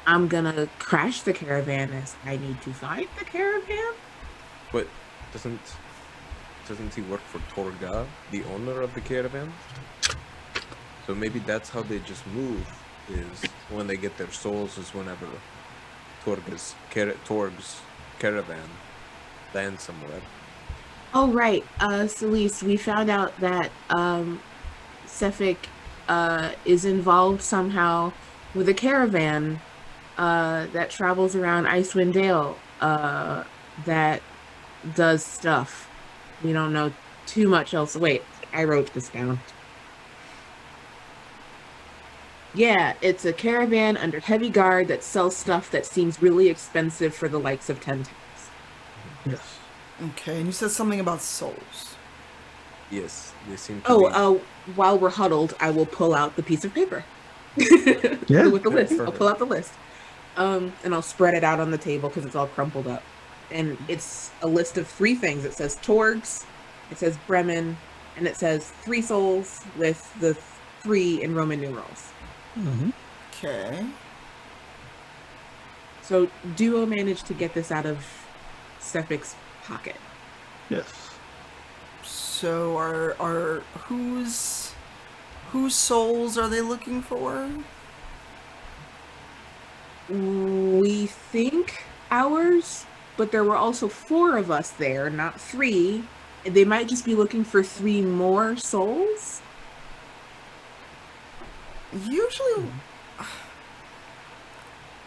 I'm gonna crash the caravan as I need to find the caravan. But doesn't he work for Torga, the owner of the caravan? So maybe that's how they just move, is when they get their souls is whenever Torg's caravan lands somewhere. Oh right, Selise, we found out that Sefik is involved somehow with a caravan that travels around Icewind Dale that does stuff. We don't know too much else. Wait, I wrote this down. Yeah, it's a caravan under heavy guard that sells stuff that seems really expensive for the likes of 10 times. Yes. Okay, and you said something about souls. Yes, they seem to be... While we're huddled, I will pull out the piece of paper. Yeah. With the list. Perfect. I'll pull out the list. And I'll spread it out on the table because it's all crumpled up. And it's a list of 3 things. It says Torgs, it says Bremen, and it says 3 souls with the 3 in Roman numerals. Mm-hmm. Okay. So Duo managed to get this out of Sefik's pocket. Yes. So are whose souls are they looking for? We think ours, but there were also 4 of us there, not 3. They might just be looking for 3 more souls.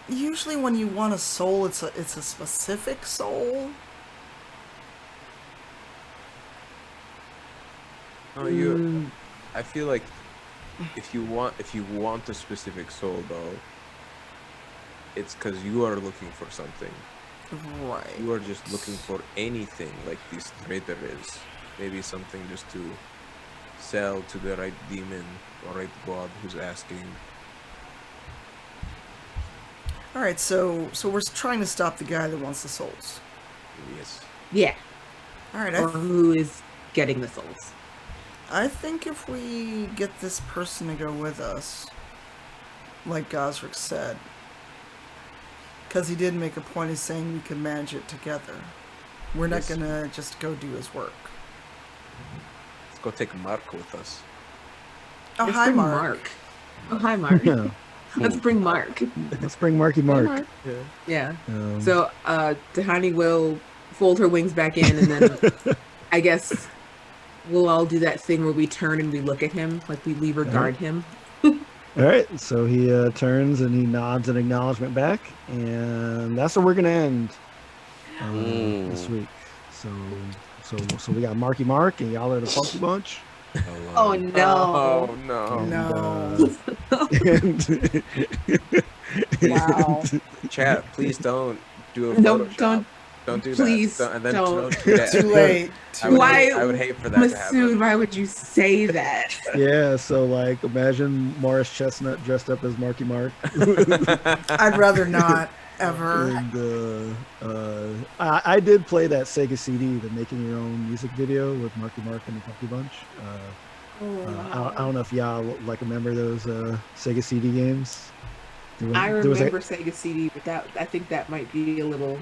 Usually when you want a soul, it's a specific soul. No, you. I feel like if you want a specific soul though, it's because you are looking for something. Right. You are just looking for anything like this traitor is. Maybe something just to sell to the right demon or right god who's asking. All right, so we're trying to stop the guy that wants the souls. Yes. Yeah. All right, Or who is getting the souls? I think if we get this person to go with us, like Gosrick said, because he did make a point of saying we could manage it together. We're not going to just go do his work. Let's go take Mark with us. Oh, Let's hi, bring Mark. Oh, hi, Mark. Yeah. Let's bring Mark. Let's bring Marky Mark. Yeah. Um, So, Tahani will fold her wings back in, and then I guess we'll all do that thing where we turn and we look at him, like we leave or guard him. all right, so he turns and he nods an acknowledgement back, and that's where we're gonna end this week. So we got Marky Mark, and y'all are the Funky Bunch. Oh no! Oh no! No. Wow! Chat, please don't do a Photoshop. Don't do please that. And then don't. do that. Too late. I would hate for that to happen. Masood, why would you say that? Yeah, so like imagine Morris Chestnut dressed up as Marky Mark. I'd rather not, ever. And I did play that Sega CD, the Making Your Own Music video with Marky Mark and the Funky Bunch. I don't know if y'all like remember those Sega CD games. I remember Sega CD, but I think that might be a little.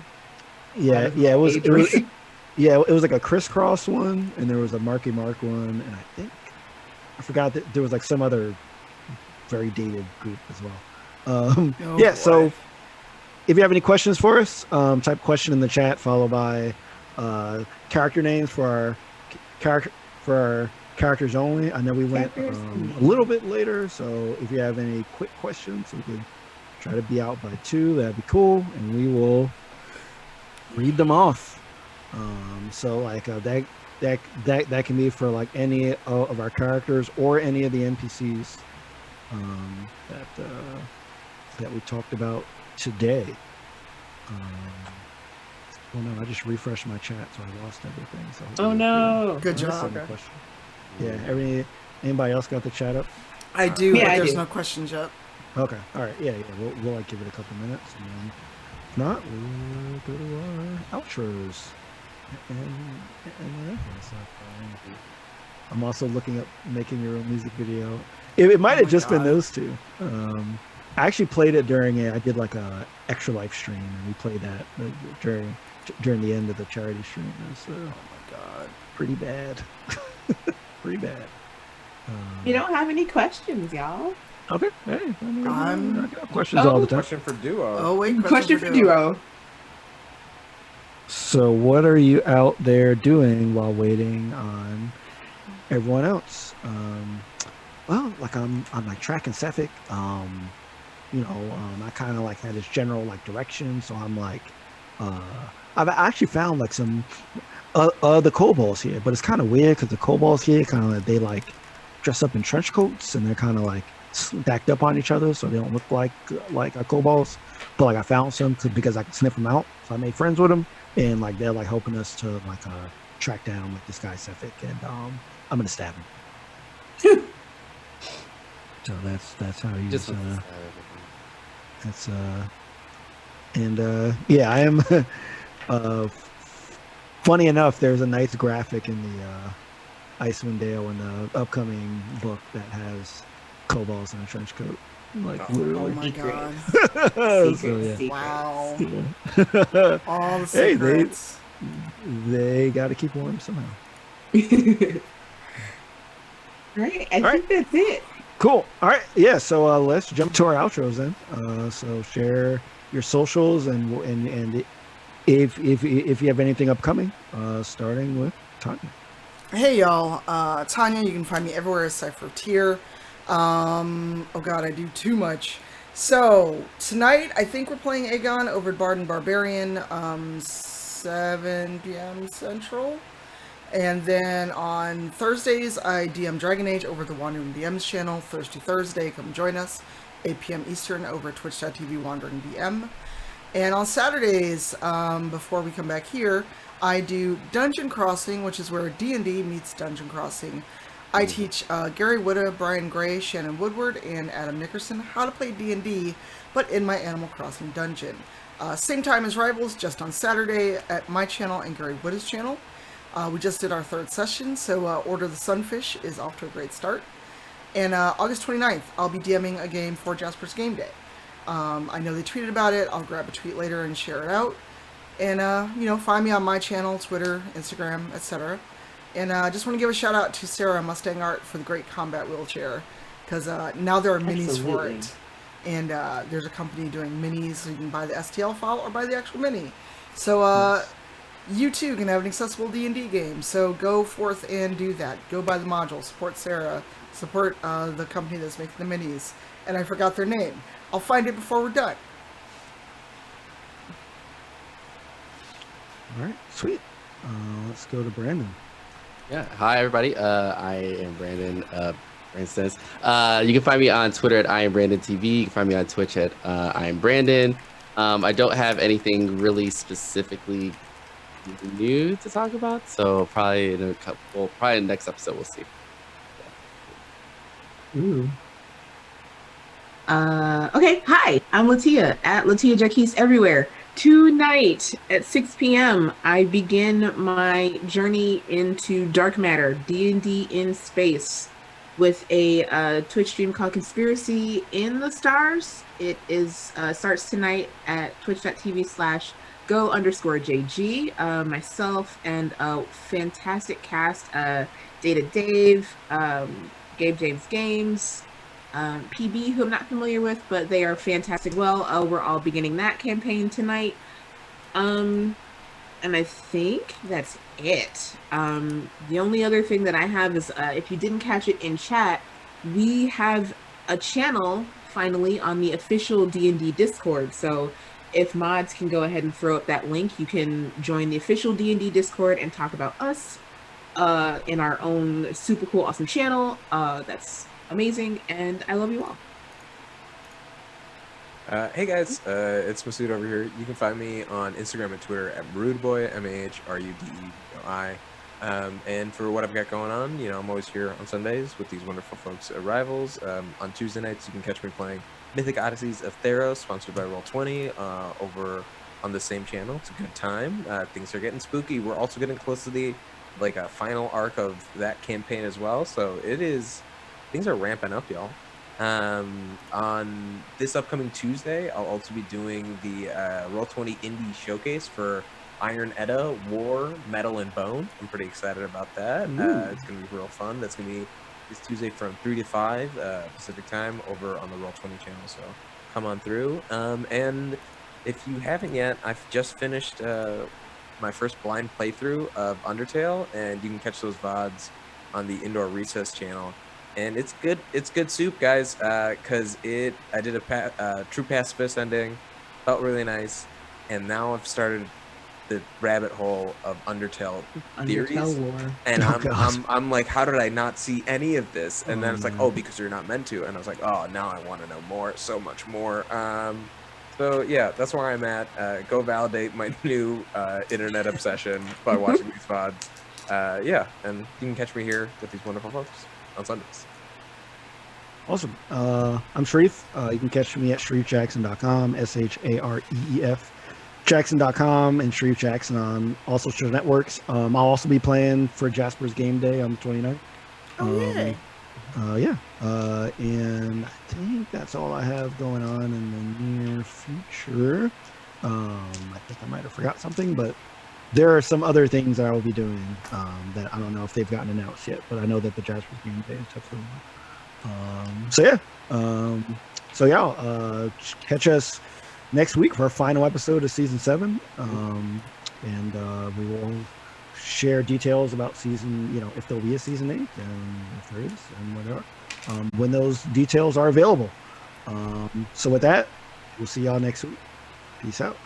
It was like a crisscross one, and there was a Marky Mark one, and I forgot that there was like some other very dated group as well. So if you have any questions for us, type question in the chat, followed by character names for our characters only. I know we went a little bit later, so if you have any quick questions, we can try to be out by 2. That'd be cool, and we will read them off. So like that can be for like any of our characters or any of the NPCs that we talked about today. Oh no, I just refreshed my chat, so I lost everything. So oh no! Good job. Yeah. Anybody else got the chat up? I do, but there's do. no questions yet. Okay. All right. Yeah. We'll like give it a couple minutes, and then if not, we'll go to our outros. And I'm also looking up Making Your Own Music video. It might have just been those two. I actually played it I did like a extra life stream, and we played that during the end of the charity stream. Oh my god, pretty bad. Pretty bad. You don't have any questions, y'all. Okay. Hey, I got questions all the time. Question for Duo. Oh wait, Question for Duo. So what are you out there doing while waiting on everyone else? Well, like I'm like tracking Sefik. I kind of like had this general like direction. So I'm like, I've actually found like some the kobolds here, but it's kind of weird because the kobolds here kind of they like dress up in trench coats and they're kind of like stacked up on each other, so they don't look like kobolds. But like I found some because I could sniff them out, so I made friends with them, and like they're like helping us to like track down like this guy Sefik, and I'm gonna stab him. So that's how he's Just that's yeah, I am. Funny enough, there's a nice graphic in the Icewind Dale in the upcoming book that has kobolds in a trench coat. Like literally. Oh my god. Secret. Wow. Yeah. All the secrets. They got to keep warm somehow. Right. I think that's it. Cool. All right. Yeah. So let's jump to our outros then. So share your socials and if you have anything upcoming, starting with Tanya. Hey y'all, Tanya. You can find me everywhere as Cypher Tier. Oh god, I do too much. So tonight, I think we're playing Aegon over at Bard and Barbarian, 7 p.m. Central. And then on Thursdays, I DM Dragon Age over the Wandering DMs channel. Thursday, come join us. 8 p.m. Eastern over twitch.tv Wandering DM. And on Saturdays, before we come back here, I do Dungeon Crossing, which is where D&D meets Dungeon Crossing. I teach Gary Whitta, Brian Gray, Shannon Woodward, and Adam Nickerson how to play D&D, but in my Animal Crossing dungeon. Same time as Rivals, just on Saturday at my channel and Gary Whitta's channel. We just did our 3rd session, so Order of the Sunfish is off to a great start. And August 29th, I'll be DMing a game for Jasper's Game Day. I know they tweeted about it. I'll grab a tweet later and share it out. And, find me on my channel, Twitter, Instagram, etc. And I just want to give a shout out to Sarah Mustang Art for the great combat wheelchair. Because now there are minis for it. And there's a company doing minis, so you can buy the STL file or buy the actual mini. So, you too can have an accessible D&D game, so go forth and do that. Go buy the module, support Sarah, support the company that's making the minis. And I forgot their name. I'll find it before we're done. All right, sweet. Let's go to Brandon. Yeah. Hi, everybody. I am Brandon. Brandon Stennis. You can find me on Twitter at I am Brandon TV. You can find me on Twitch at I am Brandon. I don't have anything really specifically new to talk about, so probably in the next episode we'll see. Ooh. Okay, hi, I'm LaTia at LaTia Jackson everywhere. Tonight at 6 p.m. I begin my journey into dark matter, D&D in space, with a Twitch stream called Conspiracy in the Stars. It is starts tonight at twitch.tv/go_JG. Myself and a fantastic cast, Data Dave, Gabe James Games, PB, who I'm not familiar with, but they are fantastic. Well, we're all beginning that campaign tonight. And I think that's it. The only other thing that I have is, if you didn't catch it in chat, we have a channel finally on the official D&D Discord. So if mods can go ahead and throw up that link, you can join the official D&D Discord and talk about us in our own super cool, awesome channel. That's amazing, and I love you all. Hey guys, it's Masood over here. You can find me on Instagram and Twitter at Rudeboy, MAHRUDEBOI. And for what I've got going on, I'm always here on Sundays with these wonderful folks at Rivals. On Tuesday nights, you can catch me playing Mythic Odysseys of Theros, sponsored by Roll20, over on the same channel. It's a good time. Things are getting spooky. We're also getting close to the final arc of that campaign as well. So things are ramping up, y'all. On this upcoming Tuesday, I'll also be doing the Roll20 Indie Showcase for Iron Edda, War, Metal, and Bone. I'm pretty excited about that. It's going to be real fun. That's going to be this Tuesday from 3 to 5 Pacific time over on the Roll20 channel, so come on through. And if you haven't yet, I've just finished my first blind playthrough of Undertale, and you can catch those VODs on the Indoor Recess channel. And it's good soup, guys, because I did a true pacifist ending, felt really nice, and now I've started the rabbit hole of Undertale theories, lore. and I'm like, how did I not see any of this? And then it's like, oh, because you're not meant to, and I was like, oh, now I want to know more, so much more. So yeah, that's where I'm at. Go validate my new internet obsession by watching these VODs. Yeah, and you can catch me here with these wonderful folks on Sundays. Awesome. I'm Shareef. You can catch me at ShareefJackson.com, SHAREEF Jackson.com, and Shareef Jackson on all social networks. I'll also be playing for Jasper's Game Day on the 29th. Oh, yeah. And I think that's all I have going on in the near future. I think I might have forgot something, but there are some other things that I will be doing that I don't know if they've gotten announced yet, but I know that the Jasper's Game Day is definitely one. Catch us next week for our final episode of season 7, and we will share details about season, if there'll be a season 8, and if there is, and whatever, when those details are available. So with that, we'll see y'all next week. Peace out.